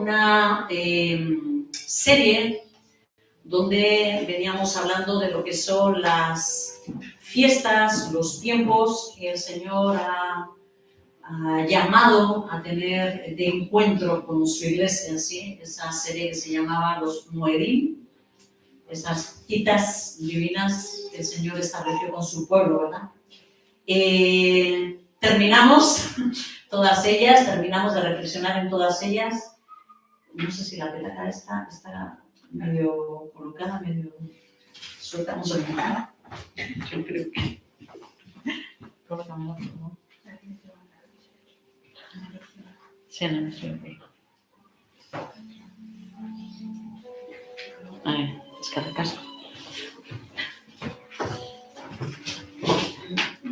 una serie donde veníamos hablando de lo que son las fiestas, los tiempos que el Señor ha llamado a tener de encuentro con su iglesia, ¿sí? Esa serie que se llamaba Los Moedim, esas citas divinas que el Señor estableció con su pueblo, ¿verdad? Terminamos todas ellas, terminamos de reflexionar en todas ellas. No sé si la petaca está medio colocada, medio suelta, vamos a ver. Yo creo que... Colócame otro, ¿no? Sí, no sé. Es que recaso.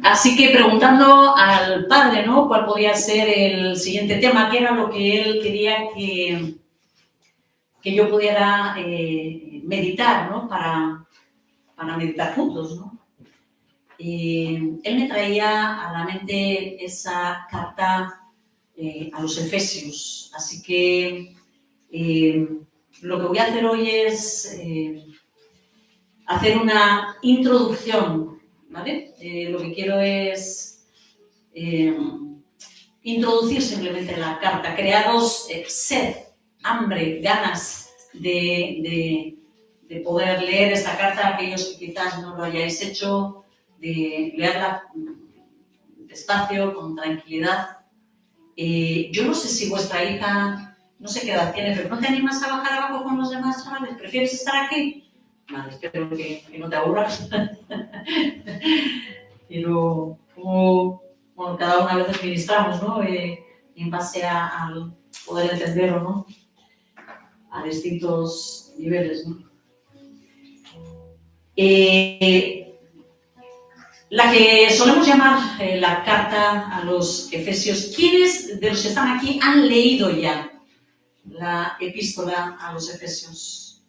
Así que preguntando al Padre, ¿no? ¿Cuál podía ser el siguiente tema? ¿Qué era lo que él quería que yo pudiera meditar, ¿no? Para meditar juntos, ¿no? Él me traía a la mente esa carta a los Efesios. Así que lo que voy a hacer hoy es hacer una introducción, ¿vale? Lo que quiero es introducir simplemente la carta, crearos sed, hambre, ganas de poder leer esta carta, aquellos que quizás no lo hayáis hecho, de leerla despacio, con tranquilidad. Yo no sé si vuestra hija, no sé qué edad tiene, pero ¿no te animas a bajar abajo con los demás chavales? ¿Prefieres estar aquí? Vale, espero que no te aburras. Pero como, bueno, cada una vez ministramos, ¿no? En base al poder entender o no, a distintos niveles, ¿no? La que solemos llamar la carta a los Efesios. ¿Quiénes de los que están aquí han leído ya la epístola a los Efesios?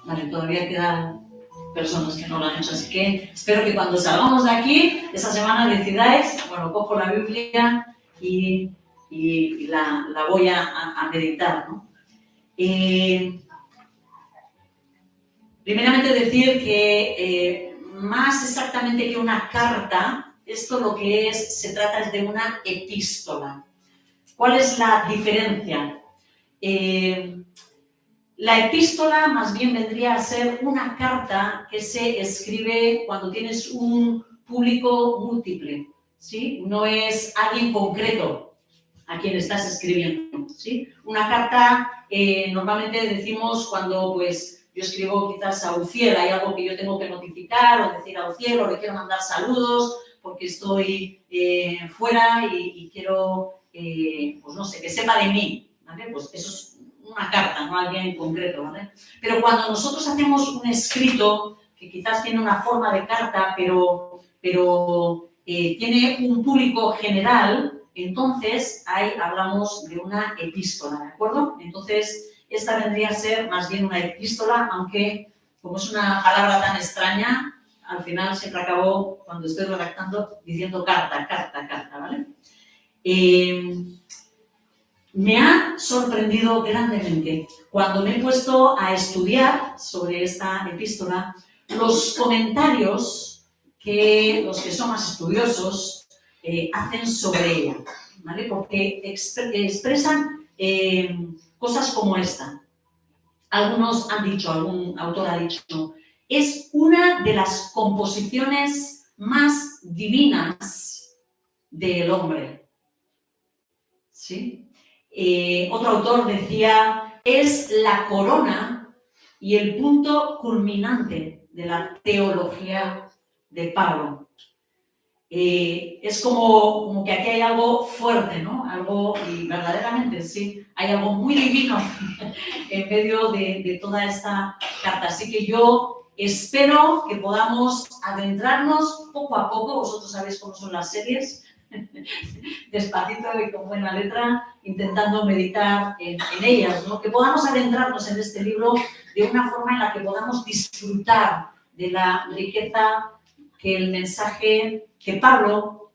Vale, todavía quedan personas que no lo han hecho, así que espero que cuando salgamos de aquí, esa semana decidáis, bueno, cojo la Biblia y la voy a meditar, ¿no? Primeramente decir que más exactamente que una carta, esto lo que se trata es de una epístola. ¿Cuál es la diferencia? La epístola más bien vendría a ser una carta que se escribe cuando tienes un público múltiple, ¿sí? No es alguien concreto a quien estás escribiendo, ¿sí? Una carta normalmente decimos cuando pues yo escribo quizás a Uciel, hay algo que yo tengo que notificar o decir a Uciel o le quiero mandar saludos porque estoy fuera y quiero, pues no sé, que sepa de mí, ¿vale? Pues eso es una carta, no alguien en concreto, ¿vale? Pero cuando nosotros hacemos un escrito que quizás tiene una forma de carta, pero tiene un público general, entonces ahí hablamos de una epístola, ¿de acuerdo? Entonces, esta vendría a ser más bien una epístola, aunque como es una palabra tan extraña, al final siempre acabo, cuando estoy redactando, diciendo carta, ¿vale? Me ha sorprendido grandemente cuando me he puesto a estudiar sobre esta epístola los comentarios que los que son más estudiosos hacen sobre ella, ¿vale? Porque expresan cosas como esta. Algunos han dicho, algún autor ha dicho, es una de las composiciones más divinas del hombre, ¿sí? Otro autor decía, es la corona y el punto culminante de la teología de Pablo. Es como que aquí hay algo fuerte, ¿no? Algo, y verdaderamente sí, hay algo muy divino en medio de toda esta carta. Así que yo espero que podamos adentrarnos poco a poco, vosotros sabéis cómo son las series, despacito y con buena letra, intentando meditar en ellas, ¿no? Que podamos adentrarnos en este libro de una forma en la que podamos disfrutar de la riqueza que el mensaje que Pablo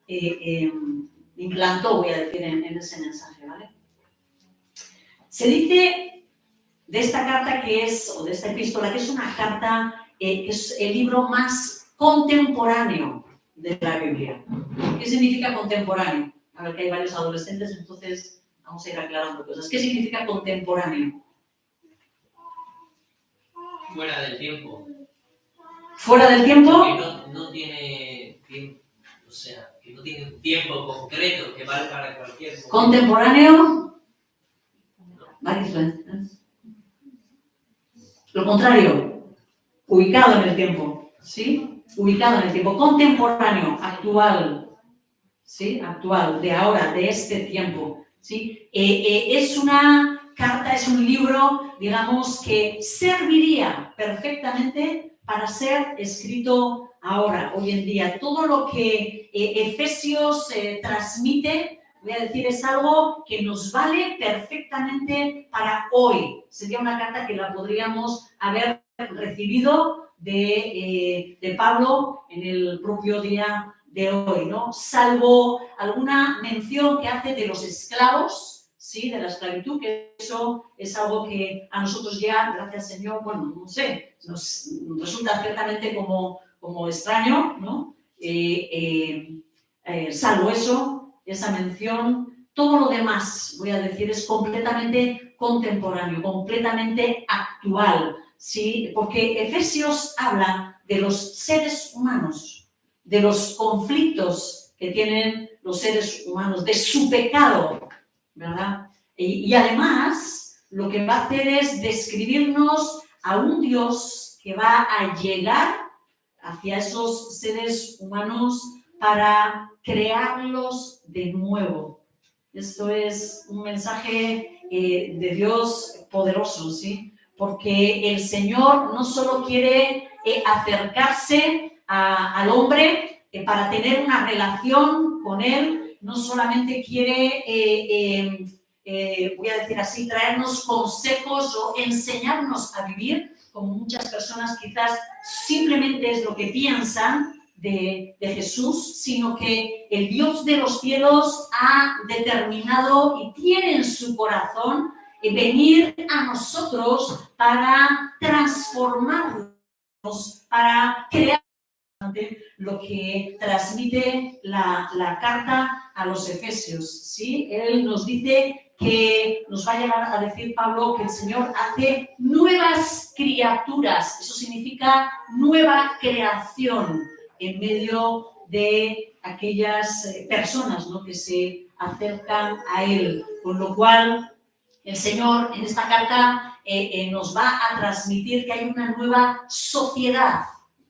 implantó, voy a decir, en ese mensaje, ¿vale? Se dice de esta carta que es, o de esta epístola, que es una carta, que es el libro más contemporáneo de la Biblia. ¿Qué significa contemporáneo? A ver, que hay varios adolescentes, entonces vamos a ir aclarando cosas. ¿Qué significa contemporáneo? Fuera del tiempo. ¿Fuera del tiempo? Que no tiene tiempo, o sea, que no tiene un tiempo concreto que vale para cualquier momento. Contemporáneo. Lo contrario, ubicado en el tiempo, ¿sí? Ubicado en el tiempo. Contemporáneo, actual, ¿sí? Actual, de ahora, de este tiempo, ¿sí? Es una carta, es un libro, digamos, que serviría perfectamente para ser escrito ahora, hoy en día. Todo lo que Efesios transmite, voy a decir, es algo que nos vale perfectamente para hoy. Sería una carta que la podríamos haber recibido de Pablo en el propio día de hoy, ¿no? Salvo alguna mención que hace de los esclavos, ¿sí? De la esclavitud, que eso es algo que a nosotros ya, gracias Señor, bueno, no sé, nos resulta ciertamente como extraño, ¿no? Salvo eso, esa mención, todo lo demás, voy a decir, es completamente contemporáneo, completamente actual, ¿sí? Porque Efesios habla de los seres humanos, de los conflictos que tienen los seres humanos, de su pecado, ¿verdad? Y además, lo que va a hacer es describirnos a un Dios que va a llegar hacia esos seres humanos para crearlos de nuevo. Esto es un mensaje de Dios poderoso, ¿sí? Porque el Señor no solo quiere acercarse al hombre para tener una relación con él, no solamente quiere, voy a decir así, traernos consejos o enseñarnos a vivir, como muchas personas quizás simplemente es lo que piensan de Jesús, sino que el Dios de los cielos ha determinado y tiene en su corazón venir a nosotros para transformarnos, para crear lo que transmite la carta a los Efesios, ¿sí? Él nos dice que nos va a llegar a decir Pablo que el Señor hace nuevas criaturas, eso significa nueva creación en medio de aquellas personas, ¿no? Que se acercan a Él, con lo cual el Señor en esta carta nos va a transmitir que hay una nueva sociedad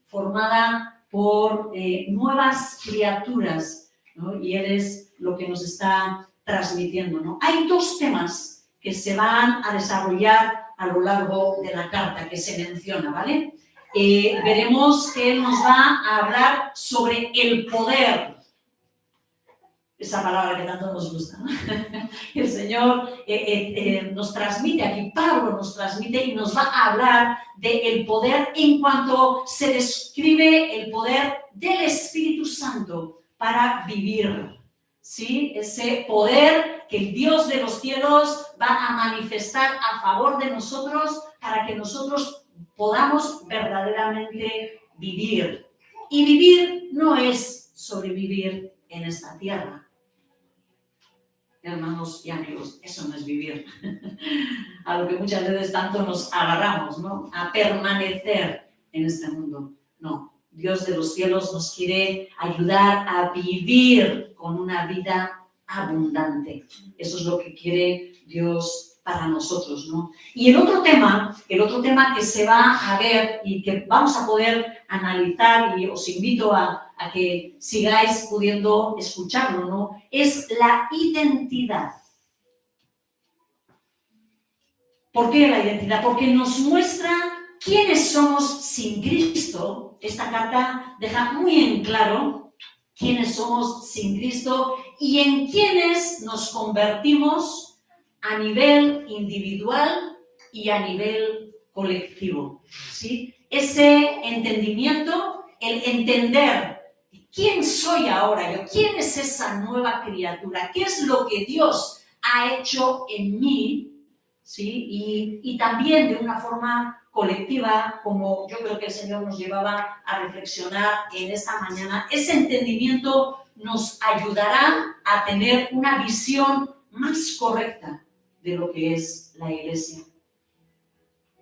formada por nuevas criaturas, ¿no? Y Él es lo que nos está transmitiendo, ¿no? Hay dos temas que se van a desarrollar a lo largo de la carta que se menciona, ¿vale? Veremos que Él nos va a hablar sobre el poder, esa palabra que tanto nos gusta, ¿no? El Señor nos transmite aquí, Pablo nos transmite y nos va a hablar del poder en cuanto se describe el poder del Espíritu Santo para vivir, ¿sí? Ese poder que el Dios de los cielos va a manifestar a favor de nosotros para que nosotros podamos verdaderamente vivir. Y vivir no es sobrevivir en esta tierra. Hermanos y amigos, eso no es vivir. A lo que muchas veces tanto nos agarramos, ¿no? A permanecer en este mundo. No, Dios de los cielos nos quiere ayudar a vivir con una vida abundante. Eso es lo que quiere Dios para nosotros, ¿no? Y el otro tema que se va a ver y que vamos a poder analizar, y os invito a que sigáis pudiendo escucharlo, ¿no? Es la identidad. ¿Por qué la identidad? Porque nos muestra quiénes somos sin Cristo. Esta carta deja muy en claro quiénes somos sin Cristo y en quiénes nos convertimos a nivel individual y a nivel colectivo, ¿sí? Ese entendimiento, el entender quién soy ahora yo, quién es esa nueva criatura, qué es lo que Dios ha hecho en mí, ¿sí? Y también de una forma colectiva, como yo creo que el Señor nos llevaba a reflexionar en esta mañana, ese entendimiento nos ayudará a tener una visión más correcta de lo que es la Iglesia.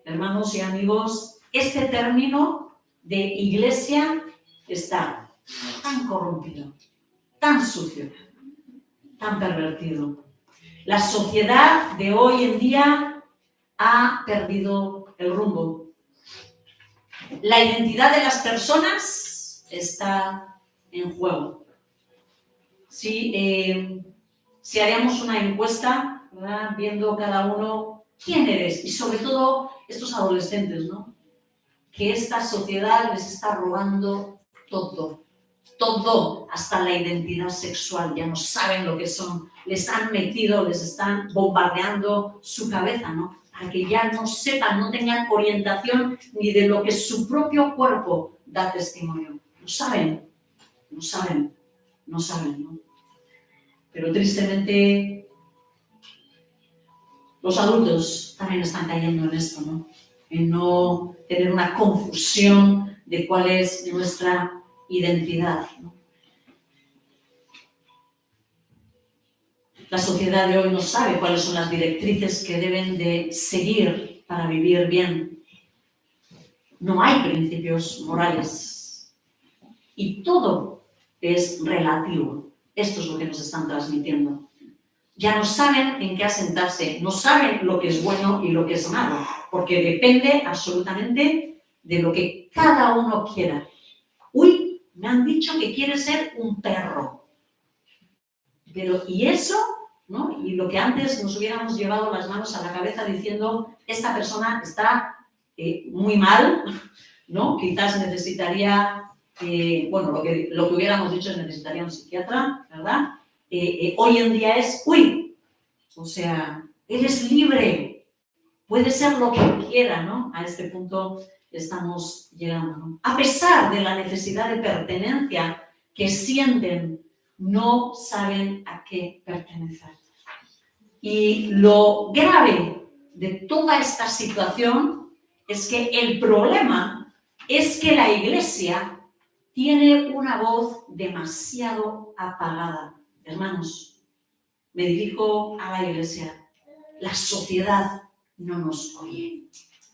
Hermanos y amigos, este término de Iglesia está tan corrompido, tan sucio, tan pervertido. La sociedad de hoy en día ha perdido el rumbo. La identidad de las personas está en juego. Si haríamos una encuesta, ¿verdad?, viendo cada uno quién eres, y sobre todo estos adolescentes, ¿no?, que esta sociedad les está robando todo, hasta la identidad sexual, ya no saben lo que son, les han metido, les están bombardeando su cabeza, ¿no?, para que ya no sepan, no tengan orientación ni de lo que su propio cuerpo da testimonio. No saben, ¿no? Pero tristemente los adultos también están cayendo en esto, ¿no?, en no tener una confusión de cuál es nuestra identidad, ¿no? La sociedad de hoy no sabe cuáles son las directrices que deben de seguir para vivir bien. No hay principios morales y todo es relativo. Esto es lo que nos están transmitiendo. Ya no saben en qué asentarse, no saben lo que es bueno y lo que es malo, porque depende absolutamente de lo que cada uno quiera. Uy, me han dicho que quiere ser un perro. Pero, ¿y eso? ¿No? Y lo que antes nos hubiéramos llevado las manos a la cabeza diciendo, esta persona está muy mal, ¿no? Quizás necesitaría, bueno, lo que hubiéramos dicho es necesitaría un psiquiatra, ¿verdad? Hoy en día es, uy, o sea, eres libre, puede ser lo que quiera, ¿no? A este punto estamos llegando, ¿no? A pesar de la necesidad de pertenencia que sienten, no saben a qué pertenecer. Y lo grave de toda esta situación es que el problema es que la Iglesia tiene una voz demasiado apagada. Hermanos, me dirijo a la Iglesia. La sociedad no nos oye.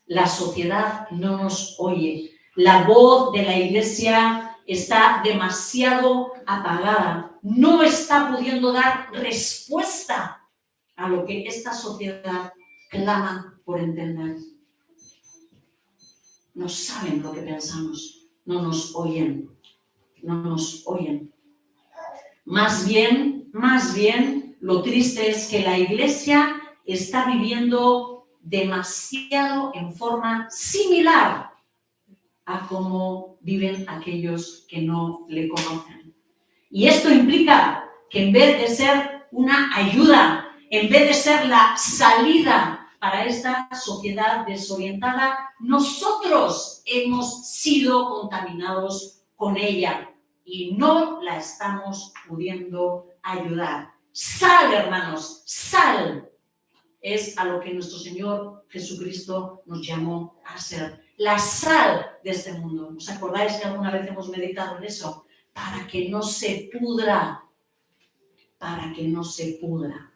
La sociedad no nos oye. La voz de la Iglesia está demasiado apagada. No está pudiendo dar respuesta a lo que esta sociedad clama por entender. No saben lo que pensamos. No nos oyen. Más bien, lo triste es que la Iglesia está viviendo demasiado en forma similar a cómo viven aquellos que no le conocen. Y esto implica que en vez de ser una ayuda, en vez de ser la salida para esta sociedad desorientada, nosotros hemos sido contaminados con ella y no la estamos pudiendo ayudar. Sal, hermanos, sal. Es a lo que nuestro Señor Jesucristo nos llamó a ser. La sal de este mundo. ¿Os acordáis que alguna vez hemos meditado en eso? Para que no se pudra. Para que no se pudra.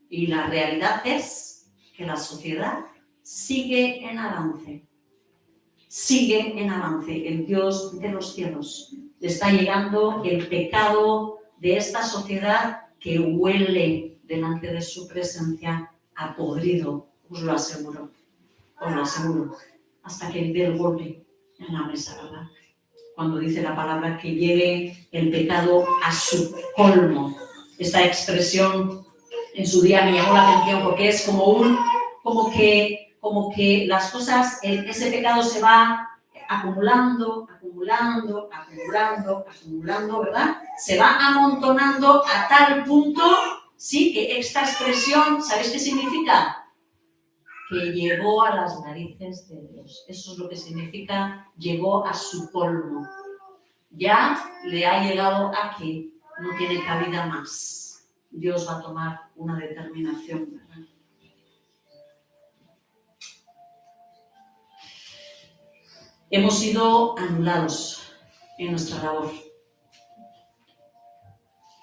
Y la realidad es que la sociedad sigue en avance. Sigue en avance. El Dios de los cielos le está llegando el pecado de esta sociedad que huele delante de su presencia a podrido, os lo aseguro, hasta que dé el golpe en la mesa, ¿verdad? Cuando dice la palabra que llegue el pecado a su colmo. Esta expresión en su día me llamó la atención porque es como que las cosas, ese pecado se va acumulando, ¿verdad? Se va amontonando a tal punto, sí, que esta expresión, ¿sabéis qué significa? Que llegó a las narices de Dios. Eso es lo que significa, llegó a su colmo. Ya le ha llegado aquí, no tiene cabida más. Dios va a tomar una determinación, ¿verdad? hemos sido anulados en nuestra labor.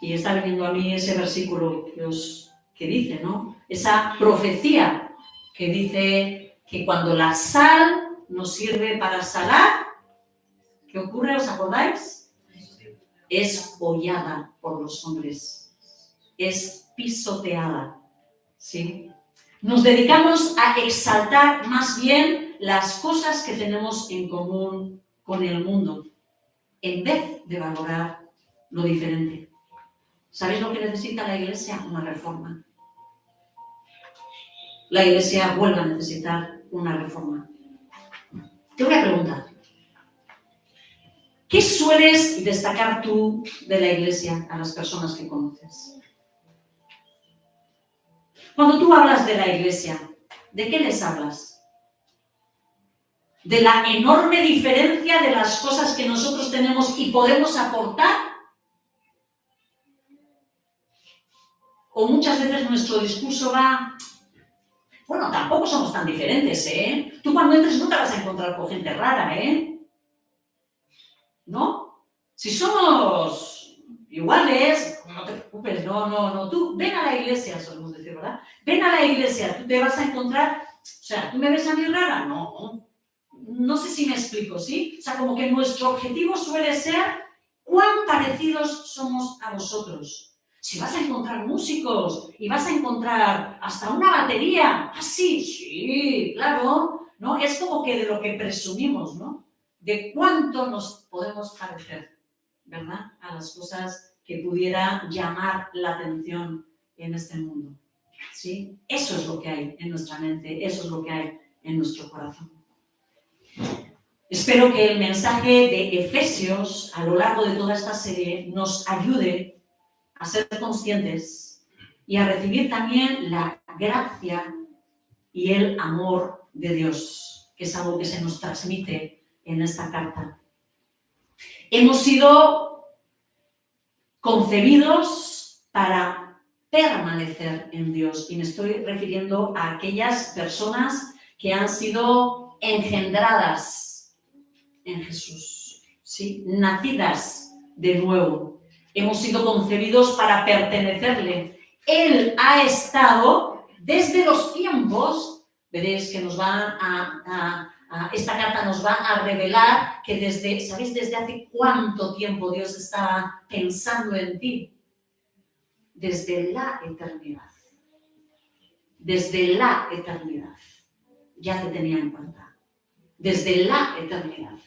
Y está viniendo a mí ese versículo que dice, ¿no? Esa profecía que dice que cuando la sal nos sirve para salar, ¿qué ocurre? ¿Os acordáis? Es hollada por los hombres, es pisoteada, ¿sí? Nos dedicamos a exaltar más bien las cosas que tenemos en común con el mundo, en vez de valorar lo diferente. ¿Sabéis lo que necesita la Iglesia? Una reforma. La Iglesia vuelve a necesitar una reforma. Te voy a preguntar, ¿qué sueles destacar tú de la Iglesia a las personas que conoces? Cuando tú hablas de la Iglesia, ¿de qué les hablas? ¿De la enorme diferencia de las cosas que nosotros tenemos y podemos aportar? O muchas veces nuestro discurso va, bueno, tampoco somos tan diferentes, ¿eh? Tú cuando entres no te vas a encontrar con gente rara, ¿eh? ¿No? Si somos iguales, no te preocupes, no. Tú ven a la iglesia, solemos decir, ¿verdad? Ven a la iglesia, tú te vas a encontrar, o sea, ¿tú me ves a mí rara? No sé si me explico, ¿sí? O sea, como que nuestro objetivo suele ser cuán parecidos somos a vosotros. Si vas a encontrar músicos y vas a encontrar hasta una batería, sí, claro, ¿no? Es como que de lo que presumimos, ¿no? De cuánto nos podemos parecer, ¿verdad? A las cosas que pudiera llamar la atención en este mundo, ¿sí? Eso es lo que hay en nuestra mente, eso es lo que hay en nuestro corazón. Espero que el mensaje de Efesios a lo largo de toda esta serie nos ayude a ser conscientes y a recibir también la gracia y el amor de Dios, que es algo que se nos transmite en esta carta. Hemos sido concebidos para permanecer en Dios, y me estoy refiriendo a aquellas personas que han sido engendradas en Jesús, ¿sí? Nacidas de nuevo. Hemos sido concebidos para pertenecerle. Él ha estado desde los tiempos, veréis que nos va esta carta nos va a revelar que ¿sabéis desde hace cuánto tiempo Dios estaba pensando en ti? Desde la eternidad. Desde la eternidad. Ya te tenía en cuenta. Desde la eternidad.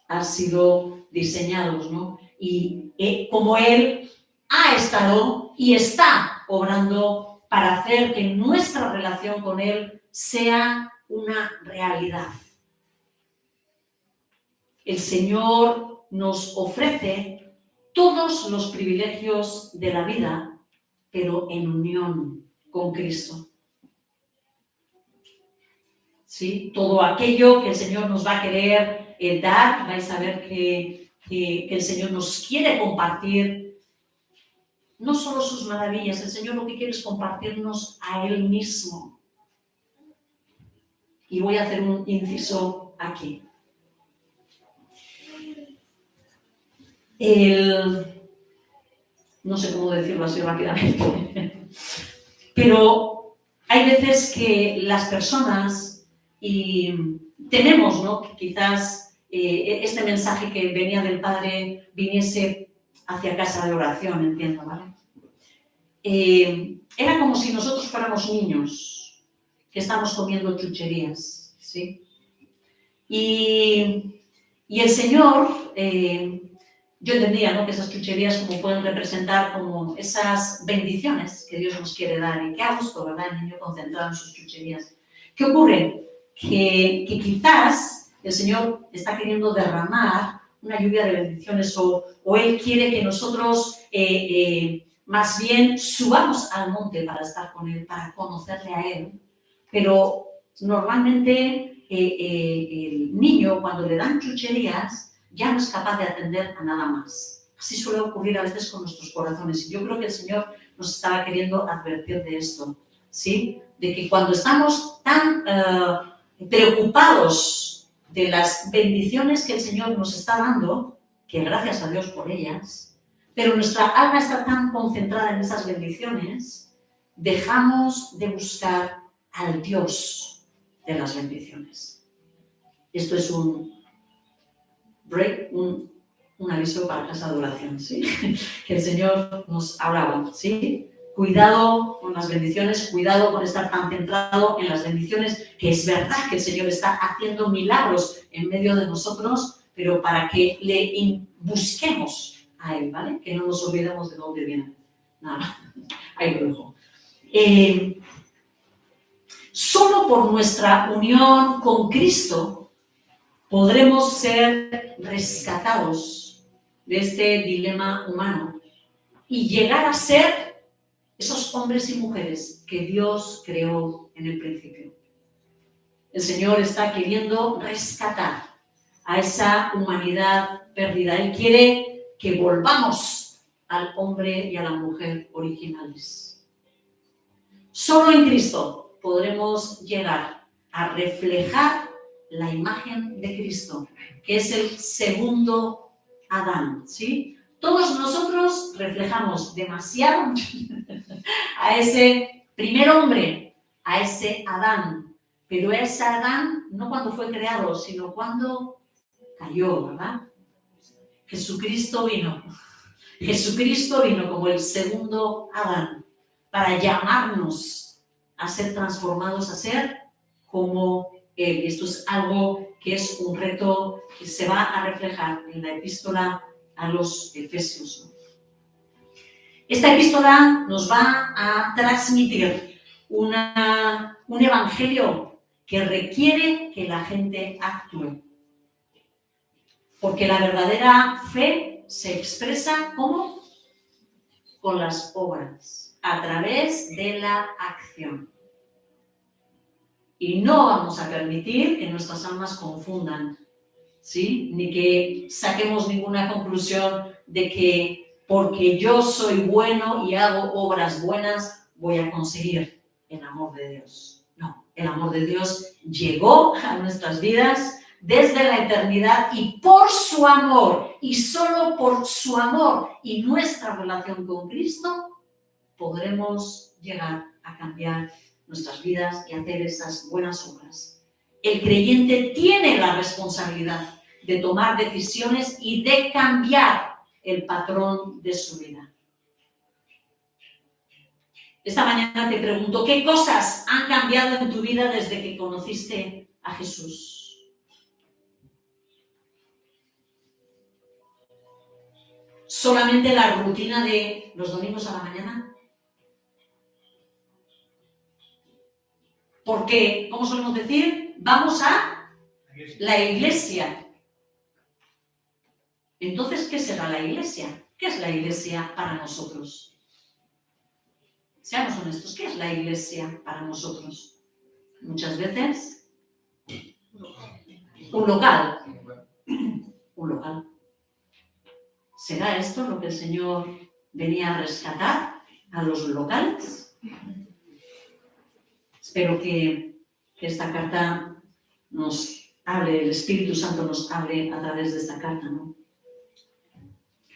Han sido diseñados, ¿no? Y como Él ha estado y está obrando para hacer que nuestra relación con Él sea una realidad. El Señor nos ofrece todos los privilegios de la vida, pero en unión con Cristo. ¿Sí? Todo aquello que el Señor nos va a querer dar, vais a ver que el Señor nos quiere compartir no solo sus maravillas, el Señor lo que quiere es compartirnos a Él mismo. Y voy a hacer un inciso aquí. No sé cómo decirlo así rápidamente, pero hay veces que las personas, y tenemos, ¿no? Que quizás este mensaje que venía del Padre viniese hacia casa de oración, entiendo, ¿vale? Era como si nosotros fuéramos niños que estamos comiendo chucherías, ¿sí? Y el Señor, yo entendía, ¿no? Que esas chucherías como pueden representar como esas bendiciones que Dios nos quiere dar, y qué a gusto, ¿verdad? El niño concentrado en sus chucherías. ¿Qué ocurre? Que quizás el Señor está queriendo derramar una lluvia de bendiciones, o Él quiere que nosotros más bien subamos al monte para estar con Él, para conocerle a Él. Pero normalmente el niño, cuando le dan chucherías, ya no es capaz de atender a nada más. Así suele ocurrir a veces con nuestros corazones. Y yo creo que el Señor nos estaba queriendo advertir de esto, ¿sí? De que cuando estamos tan preocupados de las bendiciones que el Señor nos está dando, que gracias a Dios por ellas, pero nuestra alma está tan concentrada en esas bendiciones, dejamos de buscar al Dios de las bendiciones. Esto es un break, un aviso para casa de oración, ¿sí? Que el Señor nos hablaba, ¿sí? Cuidado con las bendiciones, cuidado con estar tan centrado en las bendiciones, que es verdad que el Señor está haciendo milagros en medio de nosotros, pero para que le busquemos a Él, ¿vale? Que no nos olvidemos de dónde viene. Nada, ahí lo dejo. Solo por nuestra unión con Cristo podremos ser rescatados de este dilema humano y llegar a ser esos hombres y mujeres que Dios creó en el principio. El Señor está queriendo rescatar a esa humanidad perdida. Él quiere que volvamos al hombre y a la mujer originales. Solo en Cristo podremos llegar a reflejar la imagen de Cristo, que es el segundo Adán, ¿sí? Todos nosotros reflejamos demasiado a ese primer hombre, a ese Adán, pero ese Adán no cuando fue creado, sino cuando cayó, ¿verdad? Jesucristo vino como el segundo Adán para llamarnos a ser transformados, a ser como Él. Y esto es algo que es un reto que se va a reflejar en la epístola a los Efesios. Esta epístola nos va a transmitir un evangelio que requiere que la gente actúe. Porque la verdadera fe se expresa ¿cómo? Con las obras, a través de la acción. Y no vamos a permitir que nuestras almas confundan, ¿sí? Ni que saquemos ninguna conclusión de que porque yo soy bueno y hago obras buenas, voy a conseguir el amor de Dios. No, el amor de Dios llegó a nuestras vidas desde la eternidad y por su amor, y solo por su amor y nuestra relación con Cristo, podremos llegar a cambiar nuestras vidas y hacer esas buenas obras. El creyente tiene la responsabilidad de tomar decisiones y de cambiar el patrón de su vida. Esta mañana te pregunto, ¿qué cosas han cambiado en tu vida desde que conociste a Jesús? ¿Solamente la rutina de los domingos a la mañana? Porque, ¿cómo solemos decir? Vamos a la iglesia. Entonces, ¿qué será la iglesia? ¿Qué es la iglesia para nosotros? Seamos honestos, ¿qué es la iglesia para nosotros? Muchas veces, un local. Un local. ¿Será esto lo que el Señor venía a rescatar a los locales? Espero que esta carta nos hable, el Espíritu Santo nos hable a través de esta carta, ¿no?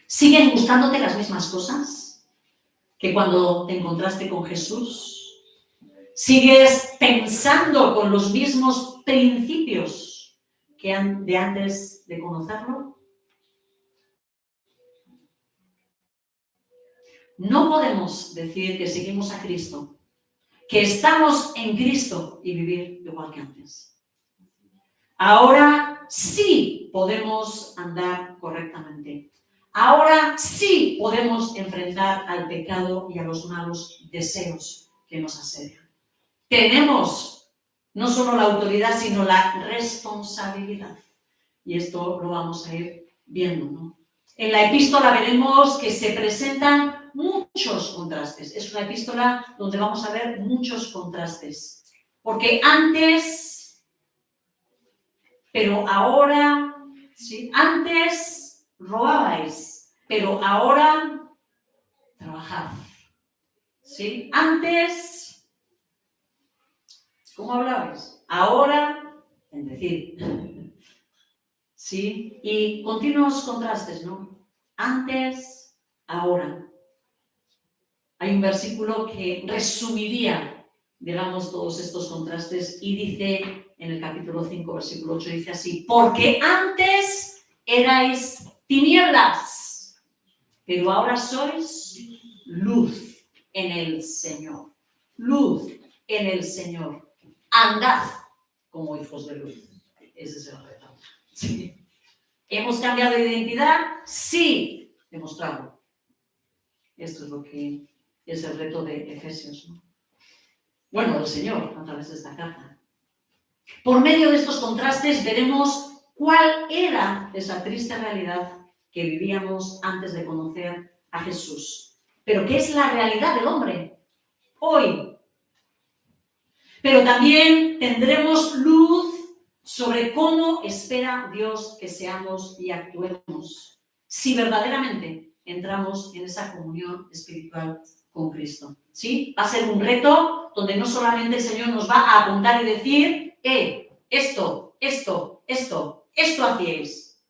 ¿Siguen gustándote las mismas cosas que cuando te encontraste con Jesús? ¿Sigues pensando con los mismos principios que de antes de conocerlo? No podemos decir que seguimos a Cristo, que estamos en Cristo y vivir igual que antes. Ahora sí podemos andar correctamente. Ahora sí podemos enfrentar al pecado y a los malos deseos que nos asedian. Tenemos no solo la autoridad, sino la responsabilidad. Y esto lo vamos a ir viendo, ¿no? En la epístola veremos que se presentan muchos contrastes. Es una epístola donde vamos a ver muchos contrastes. Porque antes, pero ahora, ¿sí? Antes robabais, pero ahora trabajad. ¿Sí? Antes, ¿cómo hablabais? Ahora, es decir, ¿sí? Y continuos contrastes, ¿no? Antes, ahora. Hay un versículo que resumiría, digamos, todos estos contrastes y dice en el capítulo 5, versículo 8, dice así: porque antes erais tinieblas, pero ahora sois luz en el Señor. Luz en el Señor. Andad como hijos de luz. Ese es el reto. Sí. ¿Hemos cambiado de identidad? Sí, demostrarlo. Esto es lo que es el reto de Efesios, ¿no? Bueno, del Señor, a través de esta carta. Por medio de estos contrastes veremos cuál era esa triste realidad que vivíamos antes de conocer a Jesús. Pero ¿qué es la realidad del hombre hoy? Pero también tendremos luz sobre cómo espera Dios que seamos y actuemos si verdaderamente entramos en esa comunión espiritual con Cristo. ¿Sí? Va a ser un reto donde no solamente el Señor nos va a apuntar y decir: esto hacíais,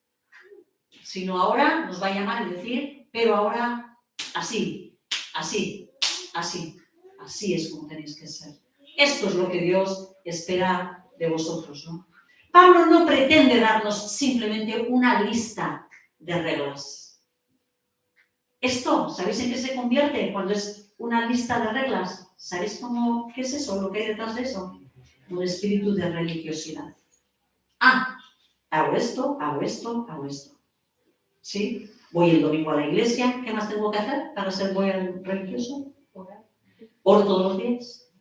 sino ahora nos va a llamar y decir: pero ahora así es como tenéis que ser. Esto es lo que Dios espera de vosotros, ¿no? Pablo no pretende darnos simplemente una lista de reglas. Esto, ¿sabéis en qué se convierte cuando es una lista de reglas? ¿Sabéis qué es eso, lo que hay detrás de eso? Un espíritu de religiosidad. Hago esto. ¿Sí? Voy el domingo a la iglesia. ¿Qué más tengo que hacer para ser buen religioso? Oro todos los días.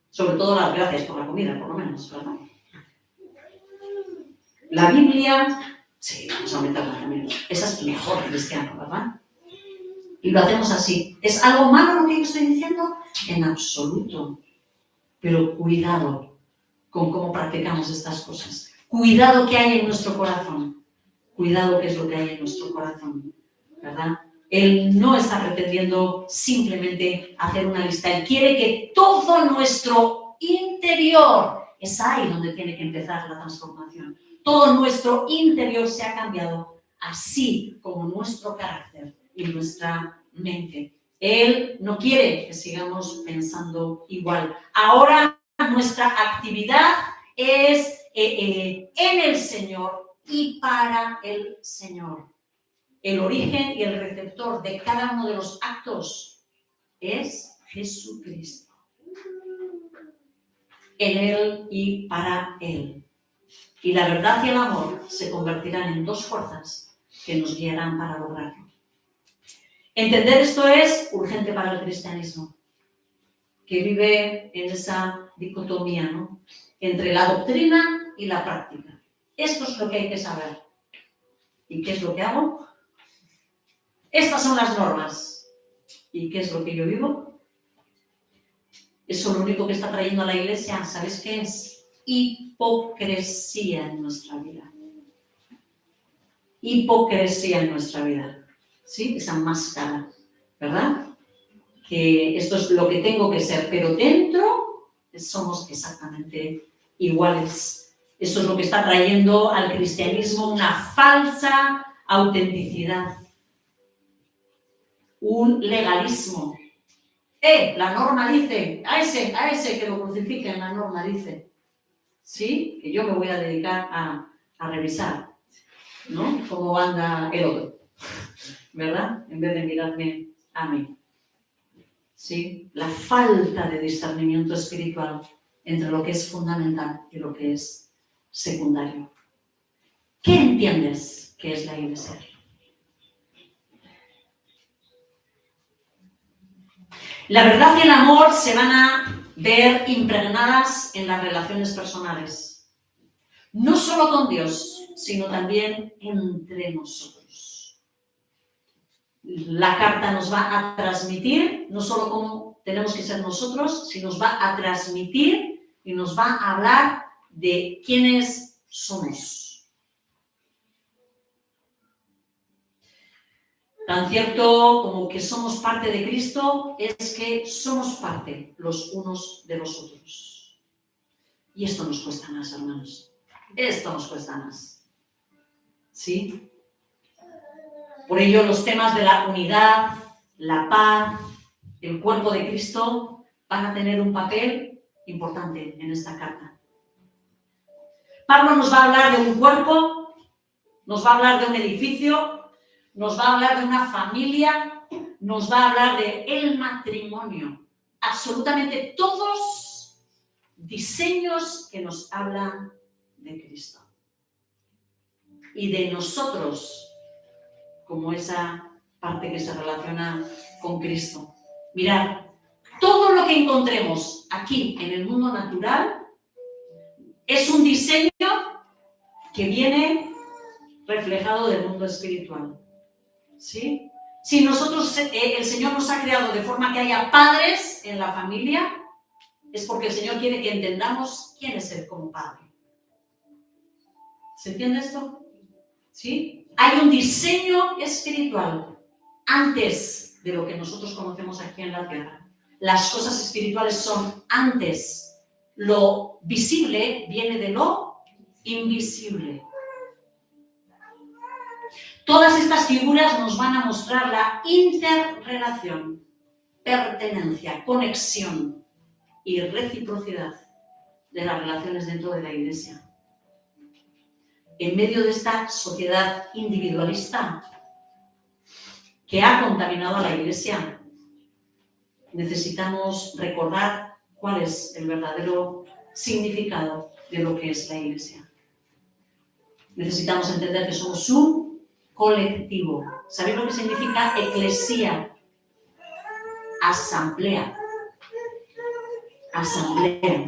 Sobre todo las gracias por la comida, por lo menos, ¿verdad? La Biblia, sí, vamos a aumentarla también. Esa es mejor cristiano, ¿verdad? Y lo hacemos así. ¿Es algo malo lo que yo estoy diciendo? En absoluto. Pero cuidado con cómo practicamos estas cosas. Cuidado qué hay en nuestro corazón. Cuidado qué es lo que hay en nuestro corazón, ¿verdad? Él no está pretendiendo simplemente hacer una lista. Él quiere que todo nuestro interior, es ahí donde tiene que empezar la transformación. Todo nuestro interior se ha cambiado, así como nuestro carácter y nuestra mente. Él no quiere que sigamos pensando igual. Ahora nuestra actividad es en el Señor y para el Señor. El origen y el receptor de cada uno de los actos es Jesucristo. En Él y para Él. Y la verdad y el amor se convertirán en dos fuerzas que nos guiarán para lograrlo. Entender esto es urgente para el cristianismo, que vive en esa dicotomía, ¿no?, entre la doctrina y la práctica. Esto es lo que hay que saber. ¿Y qué es lo que hago? Estas son las normas. ¿Y qué es lo que yo vivo? Eso lo único que está trayendo a la iglesia, ¿sabes qué es? Hipocresía en nuestra vida. Hipocresía en nuestra vida. ¿Sí? Esa máscara, ¿verdad? Que esto es lo que tengo que ser, pero dentro somos exactamente iguales. Eso es lo que está trayendo al cristianismo una falsa autenticidad. Un legalismo. La norma dice, a ese que lo crucifiquen, la norma dice. ¿Sí? Que yo me voy a dedicar a revisar, ¿no?, cómo anda el otro, ¿verdad? En vez de mirarme a mí. ¿Sí? La falta de discernimiento espiritual entre lo que es fundamental y lo que es secundario. ¿Qué entiendes que es la iglesia? La verdad y el amor se van a ver impregnadas en las relaciones personales. No solo con Dios, sino también entre nosotros. La carta nos va a transmitir no solo cómo tenemos que ser nosotros, sino nos va a transmitir y nos va a hablar de quiénes somos. Tan cierto como que somos parte de Cristo es que somos parte los unos de los otros. Y esto nos cuesta más, hermanos. Esto nos cuesta más. ¿sí? Por ello, los temas de la unidad, la paz, el cuerpo de Cristo van a tener un papel importante en esta carta. Pablo nos va a hablar de un cuerpo, nos va a hablar de un edificio, nos va a hablar de una familia, nos va a hablar de el matrimonio. Absolutamente todos diseños que nos hablan de Cristo. Y de nosotros, como esa parte que se relaciona con Cristo. Mirad, todo lo que encontremos aquí en el mundo natural es un diseño que viene reflejado del mundo espiritual. ¿Sí? Si nosotros, el Señor nos ha creado de forma que haya padres en la familia, es porque el Señor quiere que entendamos quién es Él como Padre. ¿Se entiende esto? ¿Sí? Hay un diseño espiritual antes de lo que nosotros conocemos aquí en la tierra. Las cosas espirituales son antes. Lo visible viene de lo invisible. Todas estas figuras nos van a mostrar la interrelación, pertenencia, conexión y reciprocidad de las relaciones dentro de la Iglesia. En medio de esta sociedad individualista que ha contaminado a la Iglesia, necesitamos recordar cuál es el verdadero significado de lo que es la Iglesia. Necesitamos entender que somos un colectivo. ¿Sabéis lo que significa eclesía? Asamblea. Asamblea.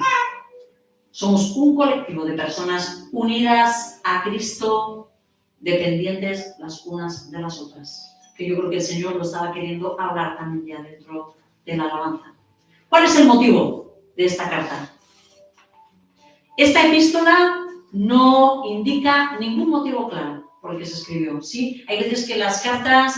Somos un colectivo de personas unidas a Cristo, dependientes las unas de las otras. Que yo creo que el Señor lo estaba queriendo hablar también ya dentro de la alabanza. ¿Cuál es el motivo de esta carta? Esta epístola no indica ningún motivo claro por el que se escribió, ¿sí? Hay veces que las cartas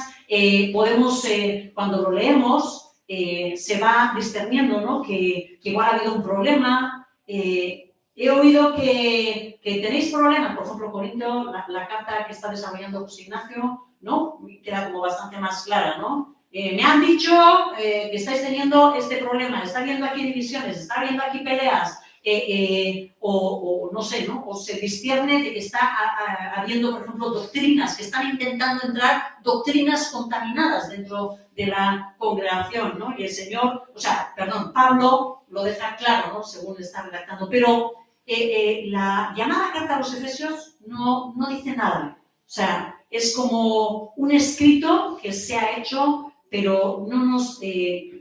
podemos, cuando lo leemos, se va discerniendo, ¿no? Que igual ha habido un problema. He oído que tenéis problemas, por ejemplo, Corinto, la carta que está desarrollando José Ignacio, ¿no? Queda como bastante más clara, ¿no? Me han dicho que estáis teniendo este problema, está habiendo aquí divisiones, está habiendo aquí peleas, o no sé, ¿no? O se discierne de que está habiendo, por ejemplo, doctrinas, que están intentando entrar doctrinas contaminadas dentro de la congregación, ¿no? Y el Señor, Pablo lo deja claro, ¿no? Según está redactando, pero la llamada carta a los Efesios no dice nada. O sea, es como un escrito que se ha hecho, pero no nos,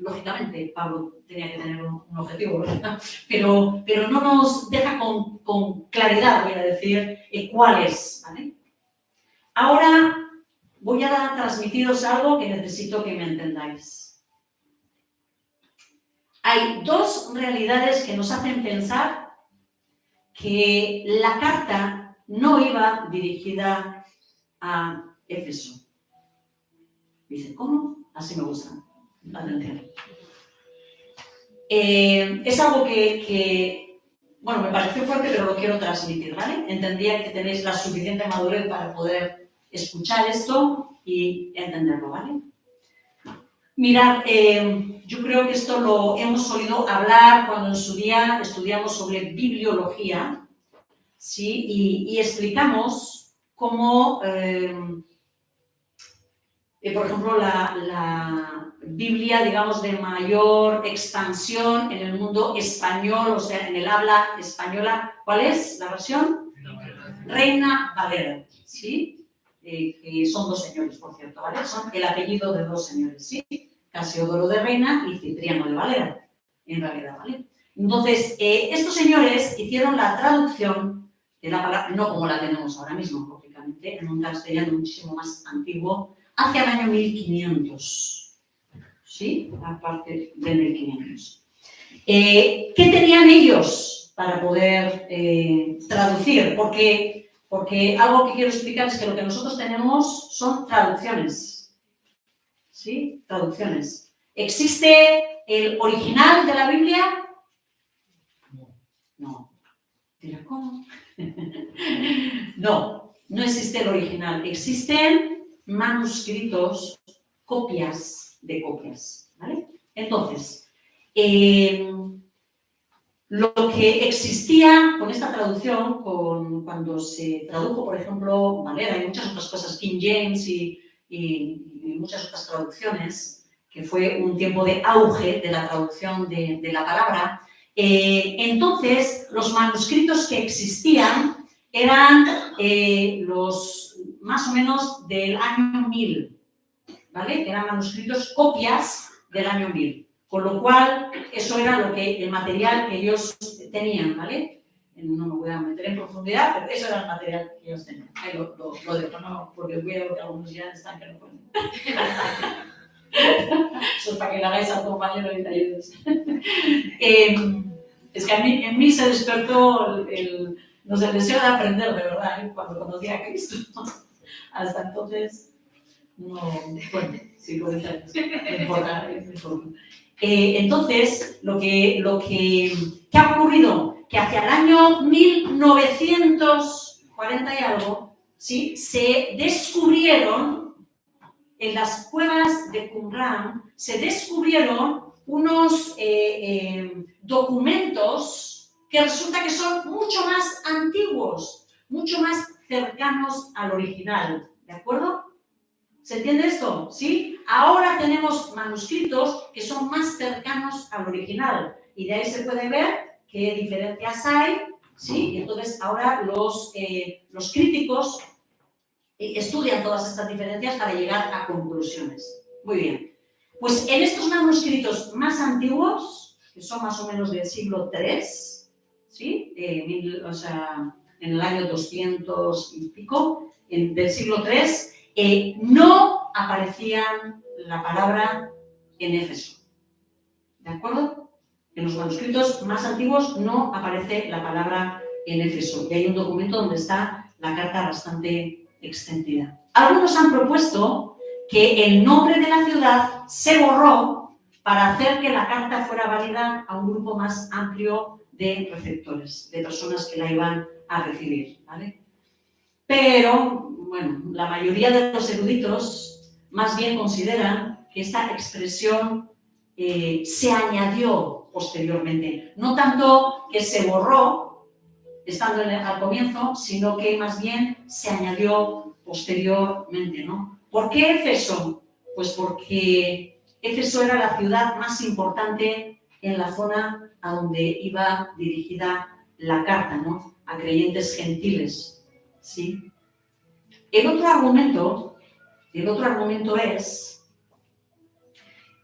lógicamente, Pablo tenía que tener un objetivo, ¿verdad? Pero no nos deja con claridad, voy a decir, cuál es, ¿vale? Ahora voy a transmitiros algo que necesito que me entendáis. Hay dos realidades que nos hacen pensar que la carta no iba dirigida a Éfeso. Dice, ¿cómo? Así me gusta. Atención. Es algo que, bueno, me pareció fuerte, pero lo quiero transmitir, ¿vale? Entendía que tenéis la suficiente madurez para poder escuchar esto y entenderlo, ¿vale? Mirad, yo creo que esto lo hemos oído hablar cuando en su día estudiamos sobre bibliología, ¿sí? Y explicamos cómo, por ejemplo, la Biblia, digamos, de mayor expansión en el mundo español, o sea, en el habla española, ¿cuál es la versión? Reina Valera, ¿sí? Que son dos señores, por cierto, ¿vale? Son el apellido de dos señores, ¿sí? Casiodoro de Reina y Cipriano de Valera, en realidad, ¿vale? Entonces, estos señores hicieron la traducción de la palabra, no como la tenemos ahora mismo, lógicamente, en un castellano muchísimo más antiguo, hacia el año 1500, ¿sí? Aparte de 1500. ¿Qué tenían ellos para poder traducir? Porque algo que quiero explicar es que lo que nosotros tenemos son traducciones, ¿sí? Traducciones. ¿Existe el original de la Biblia? No. Dirá, ¿cómo? No. no existe el original, existen manuscritos, copias de copias, ¿vale? Entonces, lo que existía con esta traducción, cuando se tradujo, por ejemplo, Valera y muchas otras cosas, King James y muchas otras traducciones, que fue un tiempo de auge de la traducción de la palabra, entonces los manuscritos que existían eran los más o menos del año 1000, ¿vale? Eran manuscritos, copias del año 1000. Con lo cual, eso era el material que ellos tenían, ¿vale? No me voy a meter en profundidad, pero eso era el material que ellos tenían. Ahí lo dejo, ¿no? Porque veo que algunos ya están que no pueden. Eso es para que le hagáis al compañero y te ayudes. Es que en mí se despertó el deseo de aprender, de verdad, ¿eh? Cuando conocí a Cristo. Hasta entonces, no, bueno, sí, con esa, no importa, entonces, ¿qué ha ocurrido? Que hacia el año 1940 y algo, ¿sí? Se descubrieron, en las cuevas de Qumran, se descubrieron unos documentos que resulta que son mucho más antiguos, mucho más cercanos al original, ¿de acuerdo? ¿Se entiende esto? ¿Sí? Ahora tenemos manuscritos que son más cercanos al original y de ahí se puede ver qué diferencias hay, ¿sí? Y entonces ahora los críticos estudian todas estas diferencias para llegar a conclusiones. Muy bien. Pues en estos manuscritos más antiguos, que son más o menos del siglo III, ¿sí? O sea, en el año 200 y pico, del siglo III, no aparecían la palabra en Éfeso. ¿De acuerdo? En los manuscritos más antiguos no aparece la palabra en Éfeso. Y hay un documento donde está la carta bastante extendida. Algunos han propuesto que el nombre de la ciudad se borró para hacer que la carta fuera válida a un grupo más amplio de receptores, de personas que la iban a recibir, ¿vale? Pero, bueno, la mayoría de los eruditos más bien consideran que esta expresión se añadió posteriormente. No tanto que se borró estando al comienzo, sino que más bien se añadió posteriormente, ¿no? ¿Por qué Éfeso? Pues porque Éfeso era la ciudad más importante en la zona a donde iba dirigida la carta, ¿no? A creyentes gentiles, ¿sí? El otro argumento es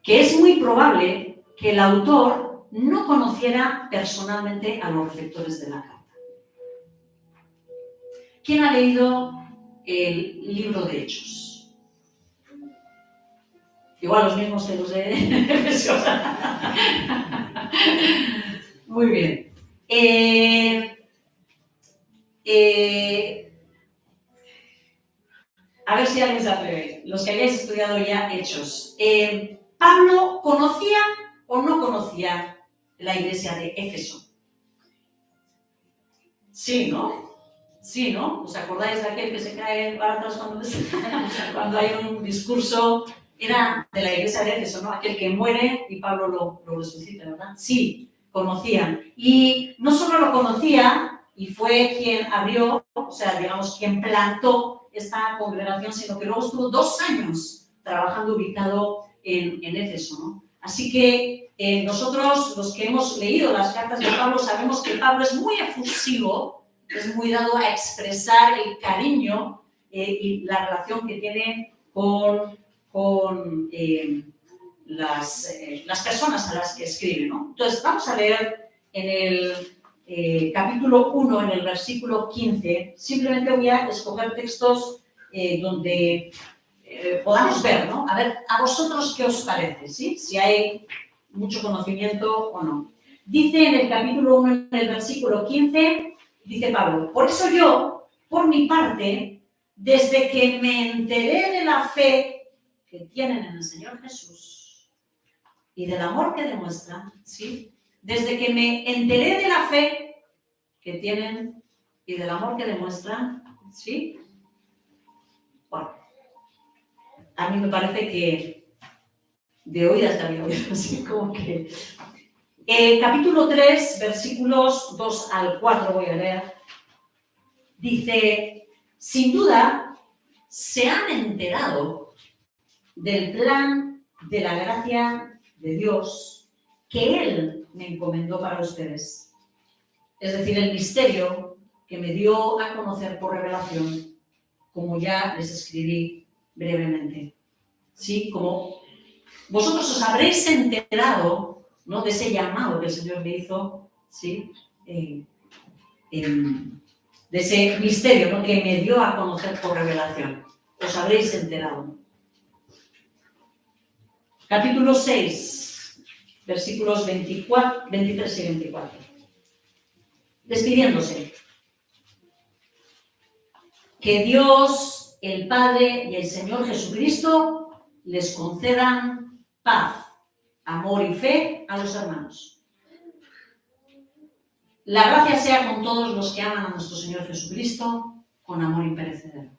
que es muy probable que el autor no conociera personalmente a los receptores de la carta. ¿Quién ha leído el libro de Hechos? Igual los mismos que los de Efesios. Muy bien. A ver si alguien se atreve. Los que hayáis estudiado ya Hechos. ¿Pablo conocía o no conocía la iglesia de Éfeso? Sí, ¿no? Sí, ¿no? ¿Os acordáis de aquel que se cae para atrás cuando hay un discurso? Era de la iglesia de Éfeso, ¿no? Aquel que muere y Pablo lo resucita, ¿verdad? Sí, conocían. Y no solo lo conocía y fue quien abrió, o sea, digamos, quien plantó esta congregación, sino que luego estuvo 2 años trabajando ubicado en Éfeso, ¿no? Así que nosotros, los que hemos leído las cartas de Pablo, sabemos que Pablo es muy efusivo, es muy dado a expresar el cariño y la relación que tiene con las personas a las que escribe, ¿no? Entonces, vamos a leer en el capítulo 1, en el versículo 15. Simplemente voy a escoger textos donde podamos ver, ¿no? A ver, a vosotros qué os parece, ¿sí? Si hay mucho conocimiento o no. Dice en el capítulo 1, en el versículo 15, dice Pablo: por eso yo, por mi parte, desde que me enteré de la fe que tienen en el Señor Jesús y del amor que demuestran, ¿sí? Desde que me enteré de la fe que tienen y del amor que demuestran, ¿sí? a mí me parece que de oídas te había oído, así como que... capítulo 3, versículos 2 al 4 voy a leer. Dice, sin duda, se han enterado del plan de la gracia de Dios que Él me encomendó para ustedes. Es decir, el misterio que me dio a conocer por revelación, como ya les escribí brevemente. ¿Sí? Como vosotros os habréis enterado, ¿no?, de ese llamado que el Señor me hizo, ¿sí? De ese misterio, ¿no?, que me dio a conocer por revelación. Os habréis enterado. Capítulo 6, versículos 23 y 24. Despidiéndose. Que Dios, el Padre y el Señor Jesucristo les concedan paz, amor y fe a los hermanos. La gracia sea con todos los que aman a nuestro Señor Jesucristo con amor imperecedero.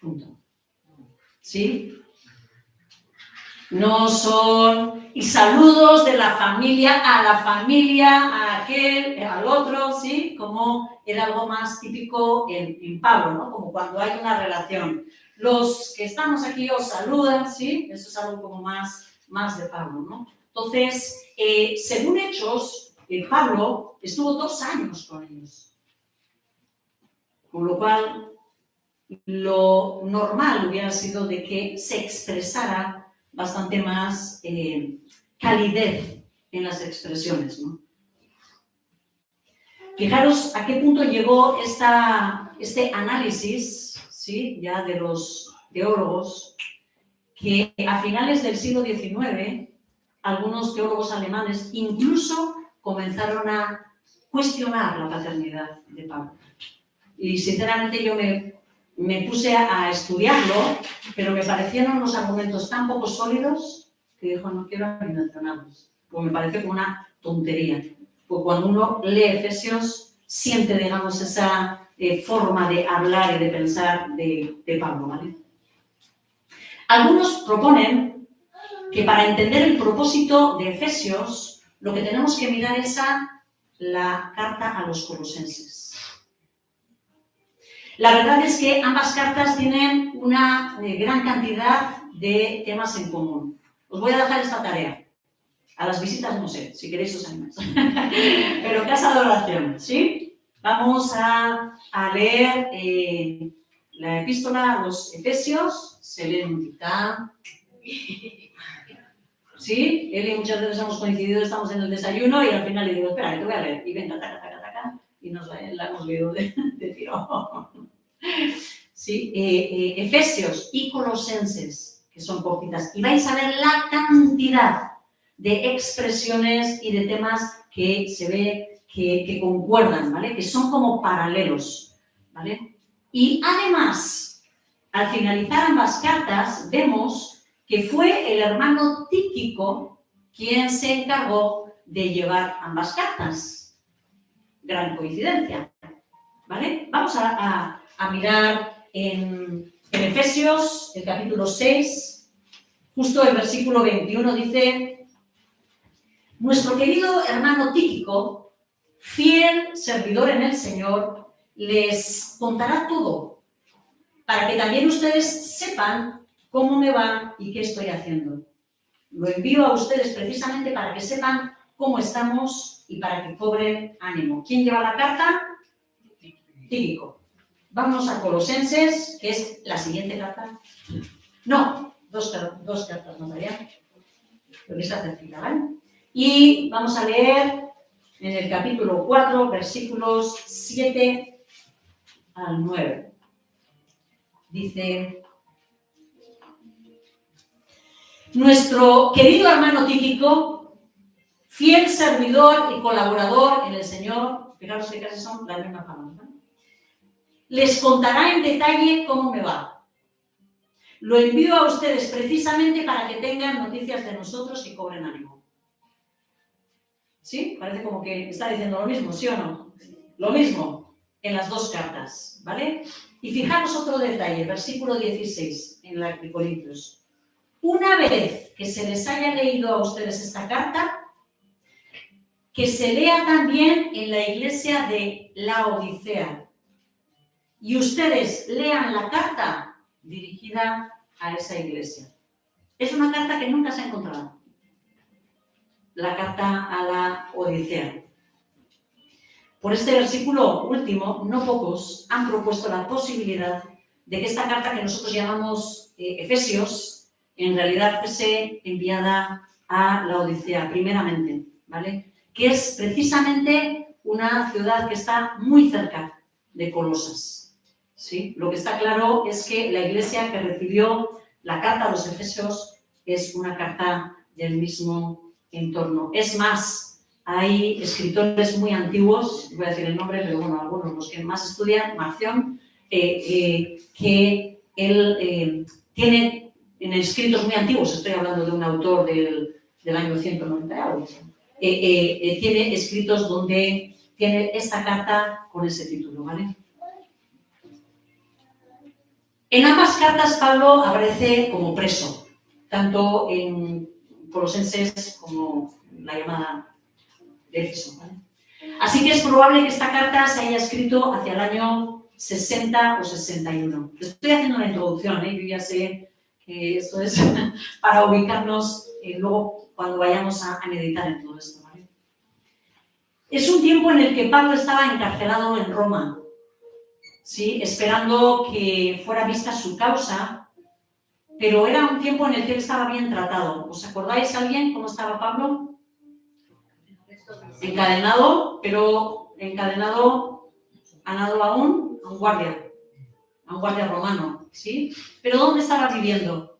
Punto. ¿Sí? No son... Y saludos de la familia, a aquel, al otro, ¿sí? Como era algo más típico en Pablo, ¿no? Como cuando hay una relación. Los que estamos aquí os saludan, ¿sí? Eso es algo como más de Pablo, ¿no? Entonces, según Hechos, Pablo estuvo 2 años con ellos. Con lo cual, lo normal hubiera sido de que se expresara bastante más calidez en las expresiones, ¿no? Fijaros a qué punto llegó este análisis, ¿sí?, ya de los teólogos, que a finales del siglo XIX algunos teólogos alemanes incluso comenzaron a cuestionar la paternidad de Pablo. Y sinceramente yo me puse a estudiarlo, pero me parecieron unos argumentos tan poco sólidos que dijo, no quiero ni mencionarlos, pues me parece como una tontería. Porque cuando uno lee Efesios, siente, digamos, esa forma de hablar y de pensar de Pablo, ¿vale? Algunos proponen que para entender el propósito de Efesios, lo que tenemos que mirar es a la carta a los Colosenses. La verdad es que ambas cartas tienen una gran cantidad de temas en común. Os voy a dejar esta tarea. A las visitas no sé, si queréis os animáis. Pero casa de oración, ¿sí? Vamos a leer la epístola a los Efesios. Se lee un dictado. ¿Sí? Él y muchas veces hemos coincidido, estamos en el desayuno y al final le digo, espera, que te voy a leer. Y venga, taca, taca, taca. Y nos la hemos leído de tiro. ¿Sí? Efesios y Colosenses, que son cortitas. Y vais a ver la cantidad de expresiones y de temas que se ve que concuerdan, ¿vale? Que son como paralelos, ¿vale? Y además, al finalizar ambas cartas, vemos que fue el hermano Tíquico quien se encargó de llevar ambas cartas. Gran coincidencia, ¿vale? Vamos a mirar en Efesios, el capítulo 6, justo el versículo 21 dice: nuestro querido hermano Tíquico, fiel servidor en el Señor, les contará todo, para que también ustedes sepan cómo me va y qué estoy haciendo. Lo envío a ustedes precisamente para que sepan cómo estamos y para que cobren ánimo. ¿Quién lleva la carta? Tíquico. Vamos a Colosenses, que es la siguiente carta. No, dos cartas, ¿no, María? Porque está cerquita, ¿vale? Y vamos a leer en el capítulo 4, versículos 7 al 9. Dice: nuestro querido hermano Tíquico, fiel servidor y colaborador en el Señor, fijaros que casi son las mismas palabras, ¿no?, les contará en detalle cómo me va. Lo envío a ustedes precisamente para que tengan noticias de nosotros y cobren ánimo. ¿Sí? Parece como que está diciendo lo mismo, ¿sí o no? Lo mismo. en las dos cartas, ¿vale? Y fijaros otro detalle, versículo 16 en la de Corintios. Una vez que se les haya leído a ustedes esta carta, que se lea también en la iglesia de Laodicea. Y ustedes lean la carta dirigida a esa iglesia. Es una carta que nunca se ha encontrado. La carta a la Odisea. Por este versículo último, no pocos han propuesto la posibilidad de que esta carta que nosotros llamamos Efesios, en realidad fuese enviada a la Odisea, primeramente, ¿vale? Que es precisamente una ciudad que está muy cerca de Colosas, ¿sí? Lo que está claro es que la iglesia que recibió la carta a los Efesios es una carta del mismo entorno. Es más, hay escritores muy antiguos, voy a decir el nombre, pero bueno, algunos, los que más estudian, Marción, que él tiene en escritos muy antiguos, estoy hablando de un autor del año 198, tiene escritos donde tiene esta carta con ese título, ¿vale? En ambas cartas Pablo aparece como preso, tanto en Colosenses como en la llamada de Éfeso, ¿vale? Así que es probable que esta carta se haya escrito hacia el año 60 o 61. Estoy haciendo una introducción, yo ya sé que esto es para ubicarnos luego cuando vayamos a meditar en todo esto, ¿vale? Es un tiempo en el que Pablo estaba encarcelado en Roma, ¿sí? Esperando que fuera vista su causa, pero era un tiempo en el que él estaba bien tratado. ¿Os acordáis alguien cómo estaba Pablo? Encadenado, pero encadenado anado a un guardia romano, ¿sí? Pero ¿dónde estaba viviendo?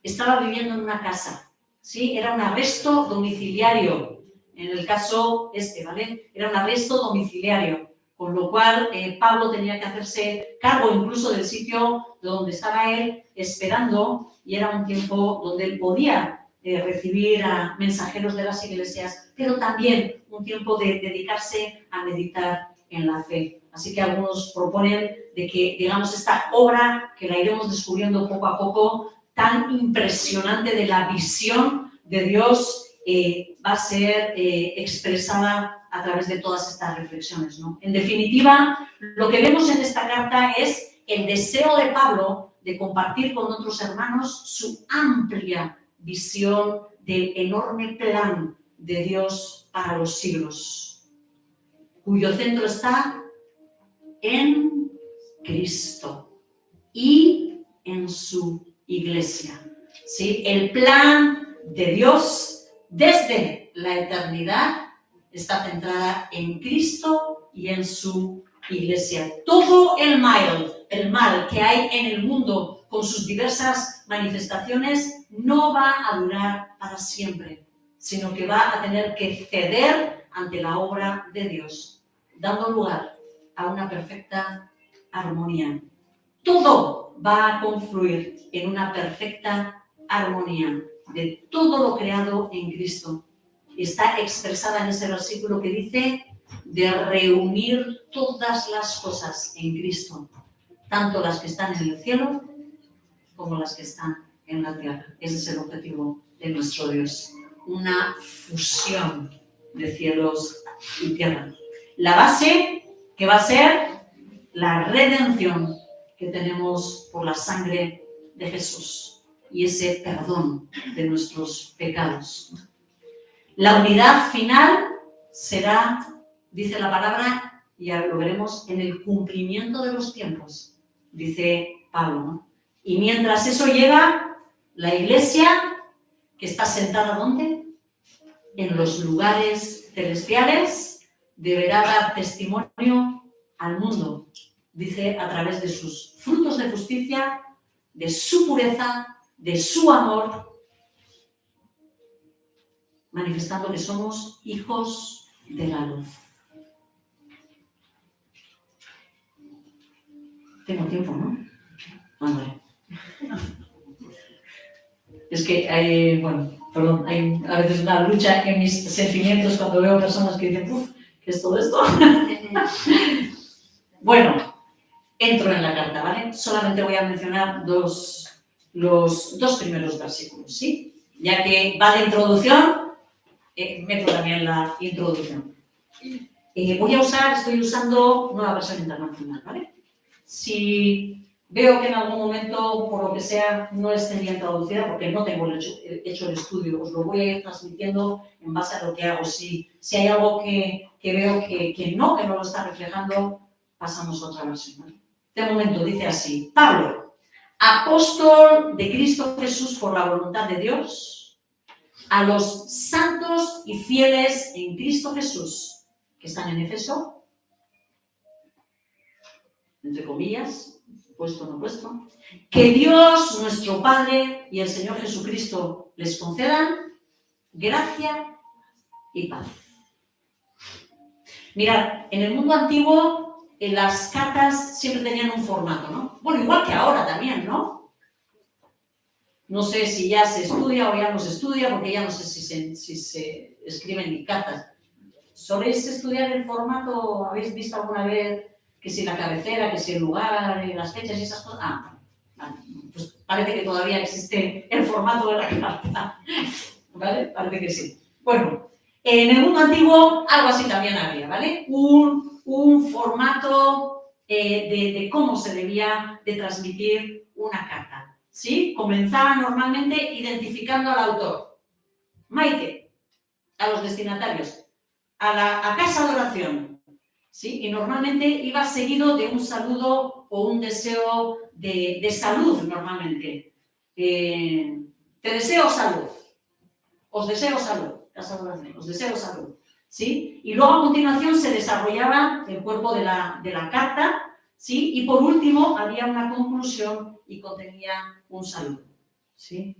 Estaba viviendo en una casa, ¿sí? Era un arresto domiciliario, en el caso ¿vale? Era un arresto domiciliario, con lo cual Pablo tenía que hacerse cargo incluso del sitio donde estaba él esperando, y era un tiempo donde él podía recibir a mensajeros de las iglesias, pero también un tiempo de dedicarse a meditar en la fe. Así que algunos proponen de que, digamos, esta obra, que la iremos descubriendo poco a poco, tan impresionante de la visión de Dios, va a ser expresada a través de todas estas reflexiones, ¿no? En definitiva, lo que vemos en esta carta es el deseo de Pablo de compartir con otros hermanos su amplia visión del enorme plan de Dios para los siglos, cuyo centro está en Cristo y en su iglesia, ¿sí? El plan de Dios desde la eternidad está centrada en Cristo y en su iglesia. Todo el mal que hay en el mundo con sus diversas manifestaciones no va a durar para siempre, sino que va a tener que ceder ante la obra de Dios, dando lugar a una perfecta armonía. Todo va a confluir en una perfecta armonía de todo lo creado en Cristo. Está expresada en ese versículo que dice de reunir todas las cosas en Cristo, tanto las que están en el cielo como las que están en la tierra. Ese es el objetivo de nuestro Dios, una fusión de cielos y tierra. La base que va a ser la redención que tenemos por la sangre de Jesús y ese perdón de nuestros pecados. La unidad final será, dice la palabra, y ya lo veremos, en el cumplimiento de los tiempos, dice Pablo, ¿no? Y mientras eso llega, la iglesia, que está sentada ¿dónde? En los lugares celestiales, deberá dar testimonio al mundo, dice, a través de sus frutos de justicia, de su pureza, de su amor, manifestando que somos hijos de la luz. Tengo tiempo, ¿no? Vale. Es que hay, perdón, hay a veces una lucha en mis sentimientos cuando veo personas que dicen, ¿qué es todo esto? Bueno, entro en la carta, ¿vale? Solamente voy a mencionar los dos primeros versículos, ¿sí? Ya que va de introducción, meto también la introducción. Estoy usando Nueva Versión Internacional, ¿vale? Si veo que en algún momento, por lo que sea, no esté bien traducida, porque no tengo hecho el estudio, os lo voy a ir transmitiendo en base a lo que hago. Si hay algo que veo que no lo está reflejando, pasamos a otra versión, ¿vale? De momento dice así: Pablo, apóstol de Cristo Jesús por la voluntad de Dios, a los santos y fieles en Cristo Jesús, que están en Éfeso, entre comillas, puesto o no puesto, que Dios nuestro Padre y el Señor Jesucristo les concedan gracia y paz. Mirad, en el mundo antiguo las cartas siempre tenían un formato, ¿no? Bueno, igual que ahora también, ¿no? No sé si ya se estudia o ya no se estudia, porque ya no sé si se escriben ni cartas. ¿Soléis estudiar el formato? ¿Habéis visto alguna vez que si la cabecera, que si el lugar, las fechas y esas cosas? Vale. Pues parece que todavía existe el formato de la carta, ¿vale? Parece que sí. Bueno, en el mundo antiguo algo así también había, ¿vale? Un formato de cómo se debía de transmitir una carta, ¿sí? Comenzaba normalmente identificando al autor. Maite, a los destinatarios, a casa de oración, ¿sí? Y normalmente iba seguido de un saludo o un deseo de salud, normalmente. Te deseo salud. Os deseo salud. Casa de oración. Os deseo salud. ¿Sí? Y luego a continuación se desarrollaba el cuerpo de la carta, ¿sí? Y por último había una conclusión y contenía un saludo, ¿sí?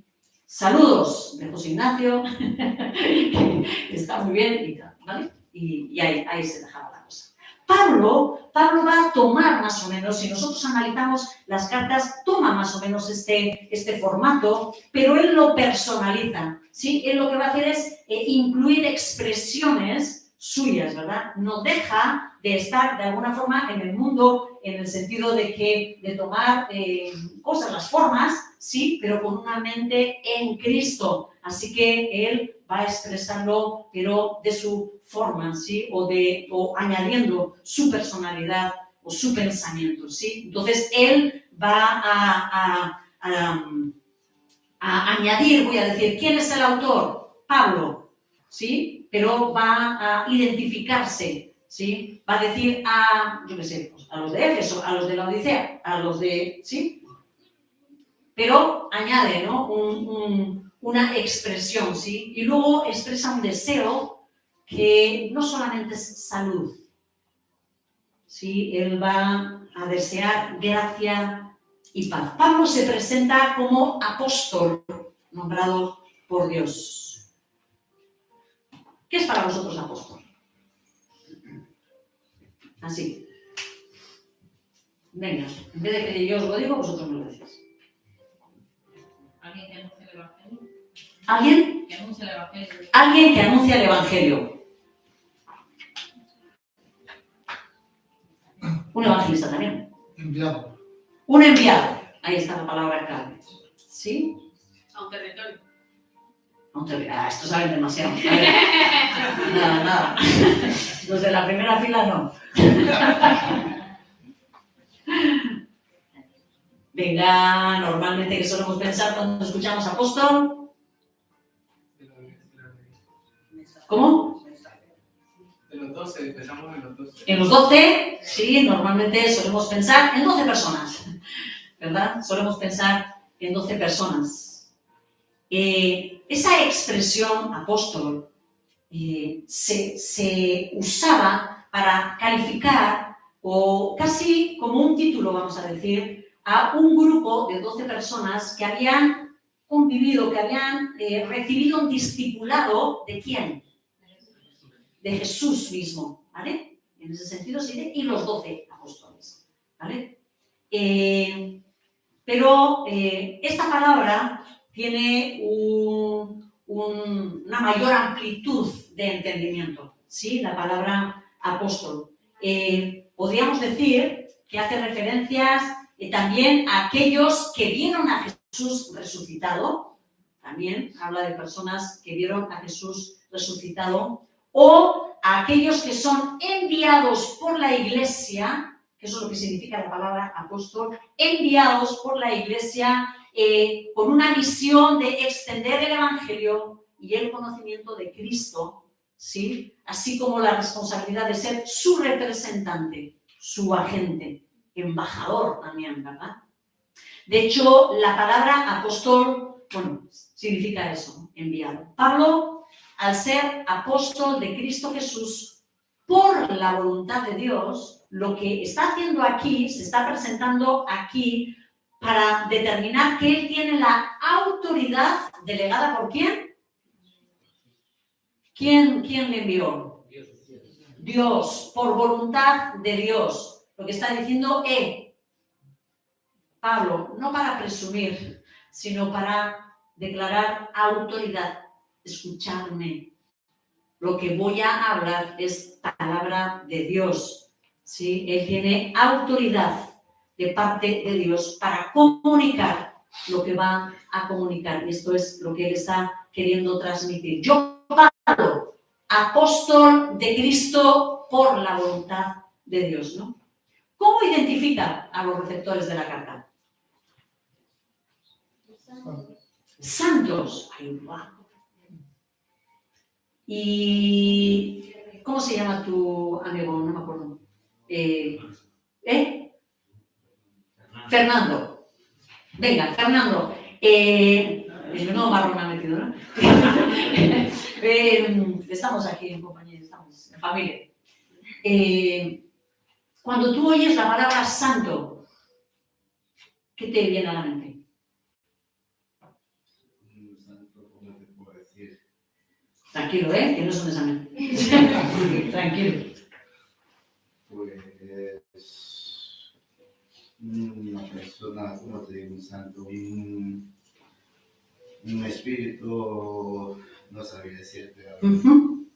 Saludos de José Ignacio, que está muy bien y tal, ¿vale? Y ahí se dejaba la cosa. Pablo va a tomar más o menos, si nosotros analizamos las cartas, toma más o menos este formato, pero él lo personaliza, ¿sí? Él lo que va a hacer es incluir expresiones suyas, ¿verdad? No deja de estar de alguna forma en el mundo, en el sentido de tomar cosas, las formas, sí, pero con una mente en Cristo. Así que él va a expresarlo, pero de su forma, ¿sí? O añadiendo su personalidad o su pensamiento, ¿sí? Entonces él va a añadir, voy a decir, ¿quién es el autor? Pablo, ¿sí? Pero va a identificarse, ¿sí? Va a decir yo qué sé, pues, a los de Éfeso, a los de la Odisea, a los de, ¿sí? Pero añade, ¿no? Una expresión, ¿sí? Y luego expresa un deseo que no solamente es salud, ¿sí? Él va a desear gracia y paz. Pablo se presenta como apóstol nombrado por Dios. ¿Qué es para vosotros apóstol? Así. Venga, en vez de que yo os lo digo, vosotros me lo decís. ¿Alguien que anuncia el Evangelio? ¿Alguien? Que anuncia el Evangelio. Alguien que anuncia el Evangelio. Un evangelista también. Enviado. Un enviado. Ahí está la palabra clave. ¿Sí? A un territorio. Esto saben demasiado. Nada. Los de la primera fila no. Venga, normalmente que solemos pensar cuando escuchamos apóstol. ¿Cómo? De los 12, empezamos en los 12. En los 12, sí, normalmente solemos pensar en 12 personas, ¿verdad? Solemos pensar en 12 personas. Esa expresión apóstol se usaba para calificar, o casi como un título, vamos a decir, a un grupo de 12 personas que habían convivido, que habían recibido un discipulado ¿de quién? De Jesús mismo, ¿vale? En ese sentido se dice, y los 12 apóstoles, ¿vale? Pero esta palabra tiene una mayor amplitud de entendimiento, ¿sí? La palabra apóstol. podríamos decir que hace referencias también a aquellos que vieron a Jesús resucitado. También habla de personas que vieron a Jesús resucitado. O a aquellos que son enviados por la Iglesia, que eso es lo que significa la palabra apóstol, enviados por la Iglesia con una misión de extender el Evangelio y el conocimiento de Cristo, ¿sí? Así como la responsabilidad de ser su representante, su agente, embajador también, ¿verdad? De hecho, la palabra apóstol, bueno, significa eso, ¿no? Enviado. Pablo, al ser apóstol de Cristo Jesús, por la voluntad de Dios, lo que está haciendo aquí, se está presentando aquí para determinar que él tiene la autoridad delegada por ¿quién? ¿Quién le envió? Dios, por voluntad de Dios. Lo que está diciendo Pablo, no para presumir, sino para declarar autoridad. Escuchadme. Lo que voy a hablar es palabra de Dios, ¿sí? Él tiene autoridad de parte de Dios para comunicar lo que va a comunicar. Y esto es lo que él está queriendo transmitir. Yo, Pablo, apóstol de Cristo por la voluntad de Dios, ¿no? ¿Cómo identifica a los receptores de la carta? Santos. Ay, wow. ¿Y cómo se llama tu amigo? No me acuerdo. Fernando. Venga, Fernando. No marrón me ha metido, ¿no? Estamos aquí en compañía, estamos en familia. Cuando tú oyes la palabra santo, ¿qué te viene a la mente? Tranquilo, que no es un examen. Tranquilo. Pues una persona, ¿cómo te digo? Un santo, un espíritu, no sabía decirte. Uh-huh.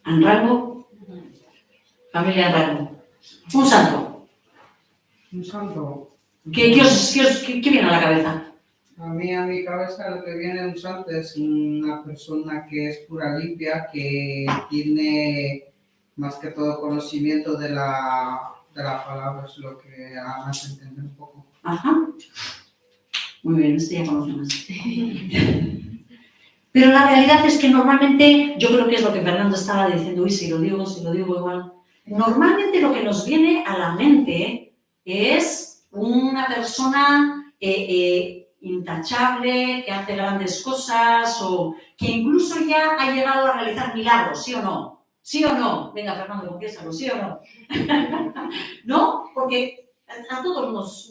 Rango, familia Rango. Un santo. Un santo. ¿Qué viene a la cabeza? A mi cabeza lo que viene un santo es una persona que es pura limpia, que tiene más que todo conocimiento de la palabra, es lo que hace entender un poco. Ajá. Muy bien, ya conoce más. Pero la realidad es que normalmente, yo creo que es lo que Fernando estaba diciendo, y si lo digo igual, normalmente lo que nos viene a la mente es una persona intachable, que hace grandes cosas o que incluso ya ha llegado a realizar milagros, ¿sí o no? ¿Sí o no? Venga, Fernando, confiésalo, ¿sí o no? ¿No? Porque a todos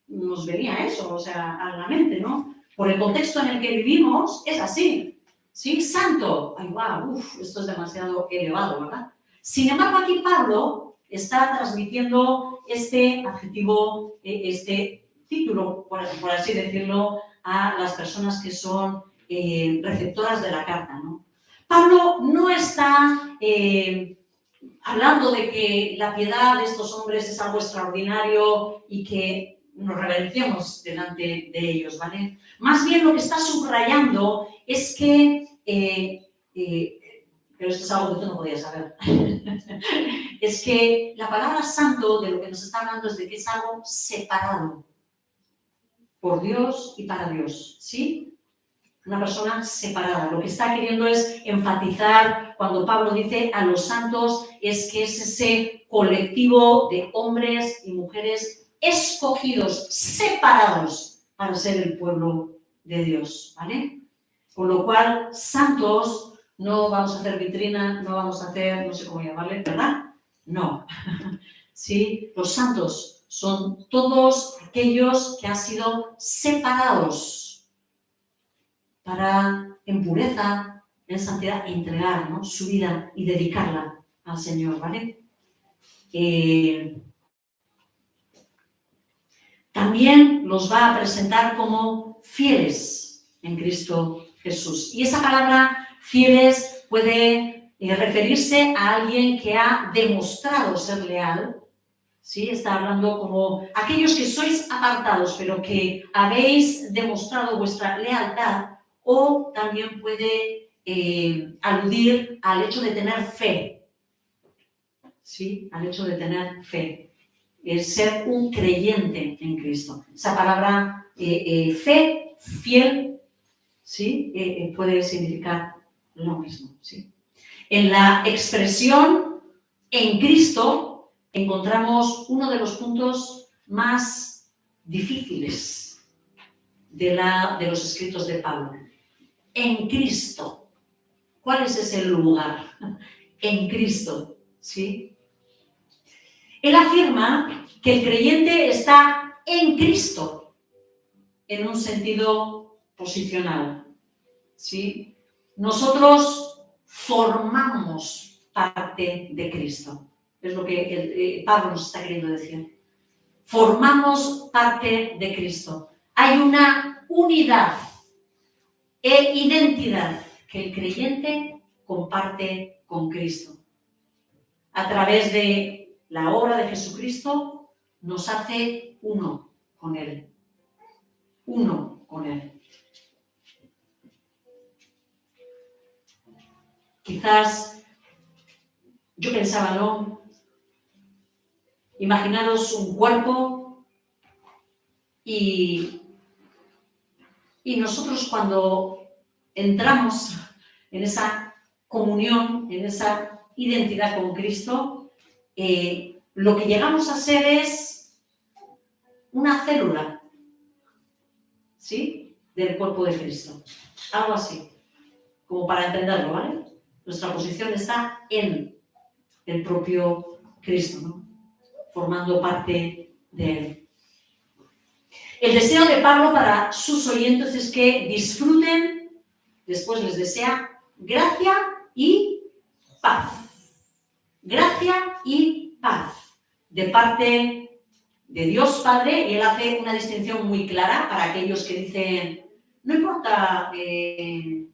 nos venía eso, o sea, a la mente, ¿no? Por el contexto en el que vivimos, es así. ¿Sí? Santo. Ay, wow, esto es demasiado elevado, ¿verdad? Sin embargo, aquí Pablo está transmitiendo este adjetivo, este título, por así decirlo, a las personas que son receptoras de la carta, ¿no? Pablo no está hablando de que la piedad de estos hombres es algo extraordinario y que nos reverenciemos delante de ellos, ¿vale? Más bien lo que está subrayando es que, pero esto es algo que tú no podías saber, es que la palabra santo de lo que nos está hablando es de que es algo separado por Dios y para Dios, ¿sí? Una persona separada. Lo que está queriendo es enfatizar cuando Pablo dice a los santos es que es ese colectivo de hombres y mujeres escogidos, separados para ser el pueblo de Dios, ¿vale? Con lo cual, santos, no vamos a hacer vitrina, no vamos a hacer, no sé cómo llamarle, ¿verdad? No. ¿Sí? Los santos son todos aquellos que han sido separados para, en pureza, en santidad, entregar, ¿no? Su vida y dedicarla al Señor, ¿vale? También los va a presentar como fieles en Cristo Jesús. Y esa palabra fieles puede referirse a alguien que ha demostrado ser leal. ¿Sí? Está hablando como aquellos que sois apartados, pero que habéis demostrado vuestra lealtad, o también puede aludir al hecho de tener fe. ¿Sí? Al hecho de tener fe. Es ser un creyente en Cristo. Esa palabra fe, fiel, ¿sí? Puede significar lo mismo. ¿Sí? En la expresión en Cristo encontramos uno de los puntos más difíciles de los escritos de Pablo. En Cristo. ¿Cuál es ese lugar? En Cristo. ¿Sí? Él afirma que el creyente está en Cristo en un sentido posicional. ¿Sí? Nosotros formamos parte de Cristo. Es lo que Pablo nos está queriendo decir. Formamos parte de Cristo. Hay una unidad e identidad que el creyente comparte con Cristo. A través de la obra de Jesucristo nos hace uno con Él. Uno con Él. Quizás yo pensaba, ¿no? Imaginaros un cuerpo y nosotros cuando entramos en esa comunión, en esa identidad con Cristo, lo que llegamos a ser es una célula, ¿sí? Del cuerpo de Cristo. Algo así, como para entenderlo, ¿vale? Nuestra posición está en el propio Cristo, ¿no? Formando parte de Él. El deseo de Pablo para sus oyentes es que disfruten, después les desea gracia y paz. Gracia y paz de parte de Dios Padre, y Él hace una distinción muy clara para aquellos que dicen, no importa, hay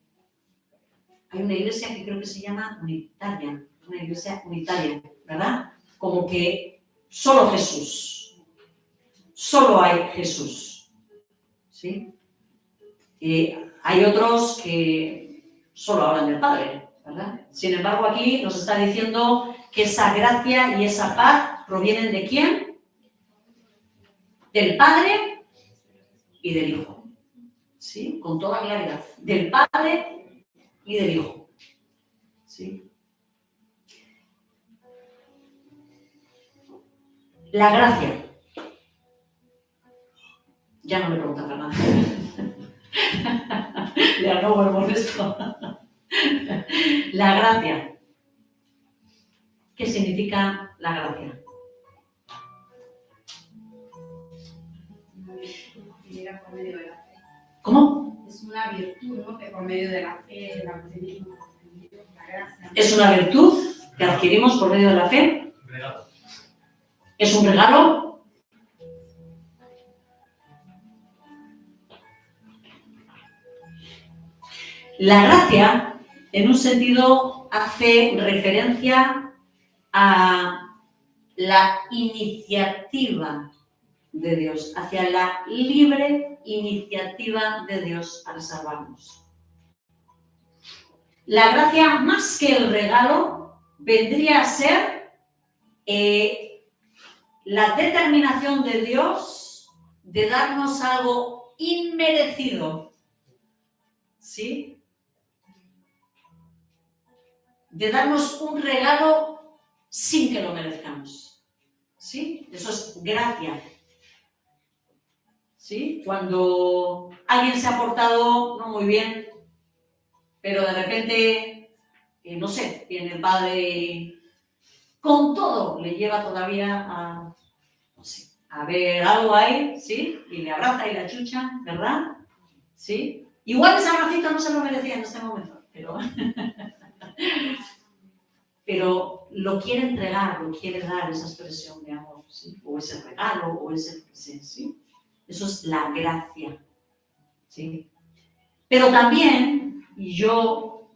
una iglesia que creo que se llama unitaria, una iglesia unitaria, ¿verdad? Como que solo Jesús, solo hay Jesús, ¿sí? Hay otros que solo hablan del Padre, ¿verdad? Sin embargo, aquí nos está diciendo que esa gracia y esa paz provienen ¿de quién? Del Padre y del Hijo, ¿sí? Con toda claridad, del Padre y del Hijo, ¿sí? La gracia. Ya no me pregunta nada. Ya no vuelvo a esto. La gracia. ¿Qué significa la gracia? Llega por medio de la fe. ¿Cómo? Es una virtud, ¿no? Que por medio de la fe la recibimos, la gracia. Es una virtud que adquirimos por medio de la fe. Regalo. Es un regalo. La gracia, en un sentido, hace referencia a la iniciativa de Dios, hacia la libre iniciativa de Dios para salvarnos. La gracia, más que el regalo, vendría a ser la determinación de Dios de darnos algo inmerecido, ¿sí? De darnos un regalo sin que lo merezcamos, ¿sí? Eso es gracia, ¿sí? Cuando alguien se ha portado no muy bien, pero de repente, no sé, viene el padre y con todo le lleva todavía a, no sé, a ver algo ahí, ¿sí? Y le abraza y la chucha, ¿verdad? ¿Sí? Igual ese abracito no se lo merecía en este momento, pero lo quiere entregar, lo quiere dar, esa expresión de amor, ¿sí? O ese regalo, o ese presente, ¿sí? Eso es la gracia, ¿sí? Pero también Y yo,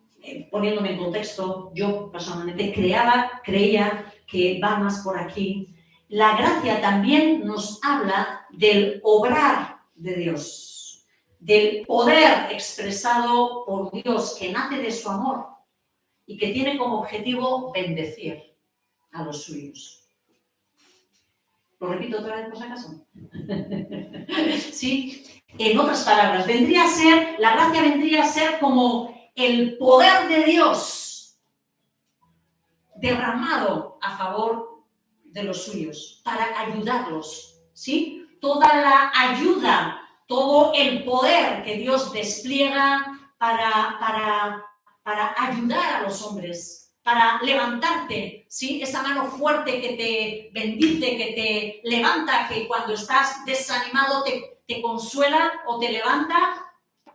poniéndome en contexto, yo personalmente creía que va más por aquí. La gracia también nos habla del obrar de Dios, del poder expresado por Dios que nace de su amor y que tiene como objetivo bendecir a los suyos. ¿Lo repito otra vez por si acaso? Sí, en otras palabras, la gracia vendría a ser como el poder de Dios derramado a favor de los suyos, para ayudarlos, ¿sí? Toda la ayuda, todo el poder que Dios despliega para ayudar a los hombres, para levantarte, ¿sí? Esa mano fuerte que te bendice, que te levanta, que cuando estás desanimado te consuela o te levanta,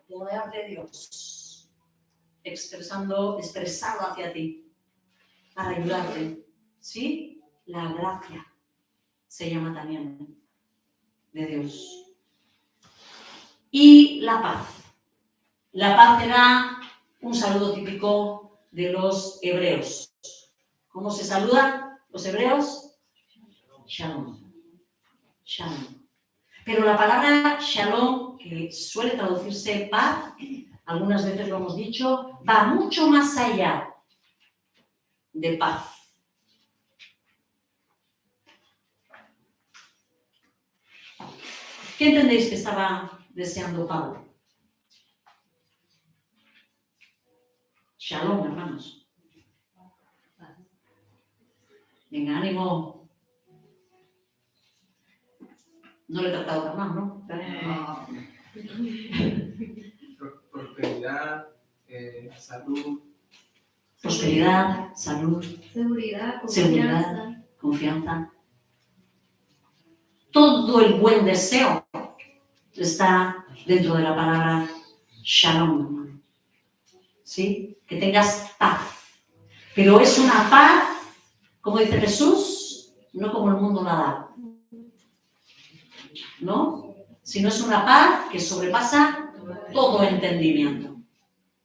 poder de Dios, expresado hacia ti, para ayudarte, ¿sí? La gracia se llama también de Dios. Y la paz. La paz era un saludo típico de los hebreos. ¿Cómo se saludan los hebreos? Shalom. Shalom. Pero la palabra shalom, que suele traducirse paz, algunas veces lo hemos dicho, va mucho más allá de paz. ¿Qué entendéis que estaba deseando Pablo? Shalom, hermanos. Venga, ánimo. No le he tratado tan mal, ¿no? Prosperidad, salud. Prosperidad, salud, Seguridad, confianza. Todo el buen deseo está dentro de la palabra shalom, hermano. ¿Sí? Que tengas paz. Pero es una paz, como dice Jesús, no como el mundo la da. ¿No? Sino es una paz que sobrepasa todo entendimiento.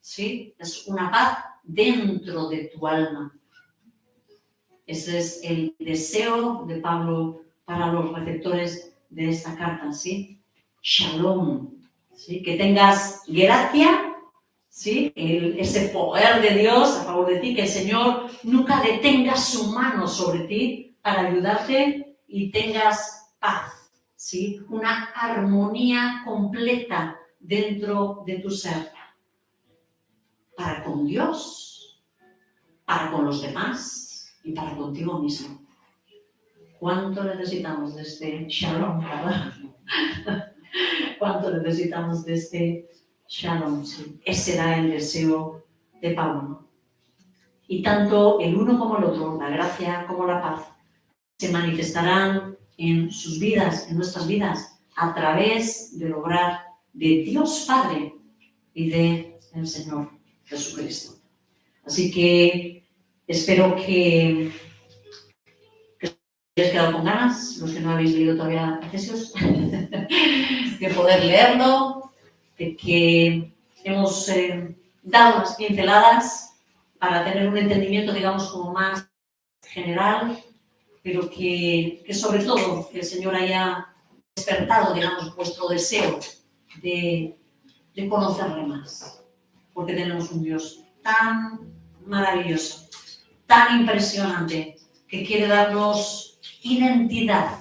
¿Sí? Es una paz dentro de tu alma. Ese es el deseo de Pablo para los receptores de esta carta, ¿sí? Shalom, ¿sí? Que tengas gracia, ¿sí? Ese poder de Dios a favor de ti, que el Señor nunca detenga su mano sobre ti para ayudarte y tengas paz, ¿sí? Una armonía completa dentro de tu ser. Para con Dios, para con los demás y para contigo mismo. ¿Cuánto necesitamos de este shalom, verdad? ¿Cuánto necesitamos de este shalom? Sí. Ese era el deseo de Pablo, ¿no? Y tanto el uno como el otro, la gracia como la paz, se manifestarán en sus vidas, en nuestras vidas, a través del obrar de Dios Padre y de el Señor Jesucristo. Así que espero que os hayáis quedado con ganas, los que no habéis leído todavía Efesios, de poder leerlo, de que hemos dado unas pinceladas para tener un entendimiento, digamos, como más general, pero que sobre todo que el Señor haya despertado, digamos, vuestro deseo de conocerle más. Porque tenemos un Dios tan maravilloso, tan impresionante, que quiere darnos identidad,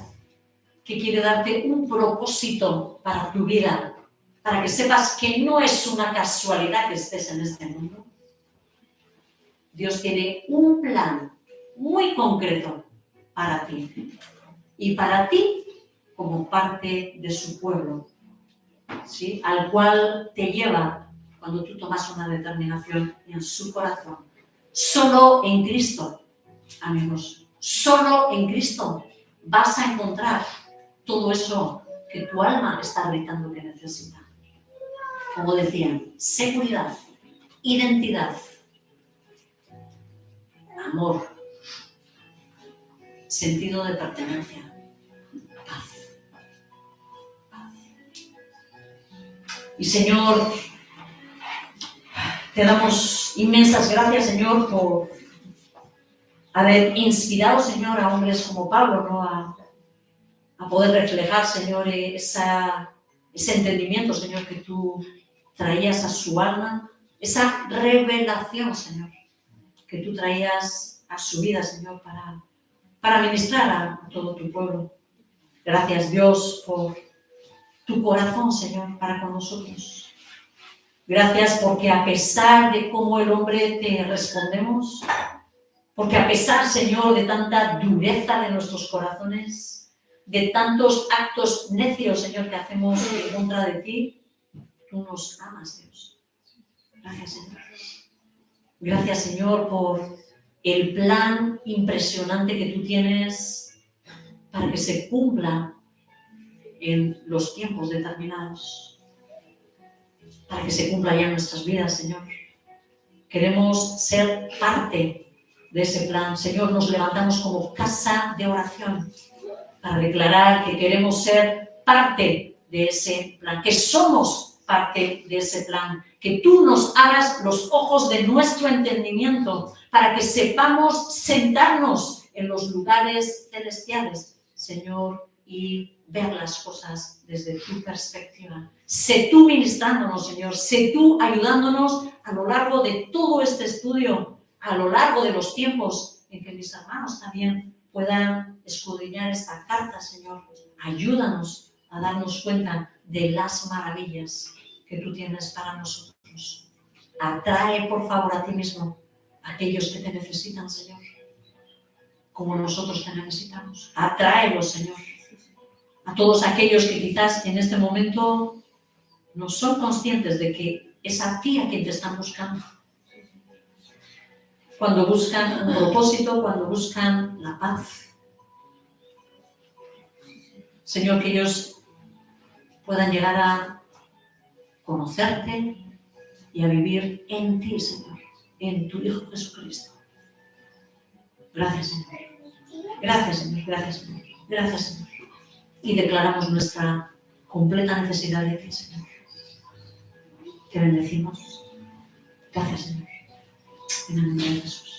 que quiere darte un propósito para tu vida, para que sepas que no es una casualidad que estés en este mundo. Dios tiene un plan muy concreto para ti y para ti como parte de su pueblo, ¿sí? Al cual te lleva cuando tú tomas una determinación en su corazón. Solo en Cristo, amigos, solo en Cristo vas a encontrar todo eso que tu alma está gritando que necesita. Como decían, seguridad, identidad, amor, sentido de pertenencia, paz. Y Señor, Te damos inmensas gracias, Señor, por haber inspirado, Señor, a hombres como Pablo, ¿no? A poder reflejar, Señor, ese entendimiento, Señor, que tú traías a su alma, esa revelación, Señor, que tú traías a su vida, Señor, para ministrar a todo tu pueblo. Gracias, Dios, por tu corazón, Señor, para con nosotros. Gracias porque a pesar de cómo el hombre te respondemos, porque a pesar, Señor, de tanta dureza de nuestros corazones, de tantos actos necios, Señor, que hacemos en contra de ti, tú nos amas, Dios. Gracias, Señor. Gracias, Señor, por el plan impresionante que tú tienes para que se cumpla en los tiempos determinados, para que se cumpla ya en nuestras vidas, Señor. Queremos ser parte de ese plan. Señor, nos levantamos como casa de oración para declarar que queremos ser parte de ese plan, que somos parte de ese plan, que tú nos abras los ojos de nuestro entendimiento para que sepamos sentarnos en los lugares celestiales, Señor, y ver las cosas desde tu perspectiva. Sé tú ministrándonos, Señor, sé tú ayudándonos a lo largo de todo este estudio, a lo largo de los tiempos en que mis hermanos también puedan escudriñar esta carta, Señor. Ayúdanos a darnos cuenta de las maravillas que tú tienes para nosotros. Atrae, por favor, a ti mismo a aquellos que te necesitan, Señor, como nosotros te necesitamos. Atráelos, Señor, a todos aquellos que quizás en este momento no son conscientes de que es a ti a quien te están buscando. Cuando buscan un propósito, cuando buscan la paz. Señor, que ellos puedan llegar a conocerte y a vivir en ti, Señor, en tu Hijo Jesucristo. Gracias, Señor. Gracias, Señor. Gracias, Señor. Gracias, Señor. Y declaramos nuestra completa necesidad de ti, Señor. Te bendecimos. Gracias, Señor. En el nombre de Jesús.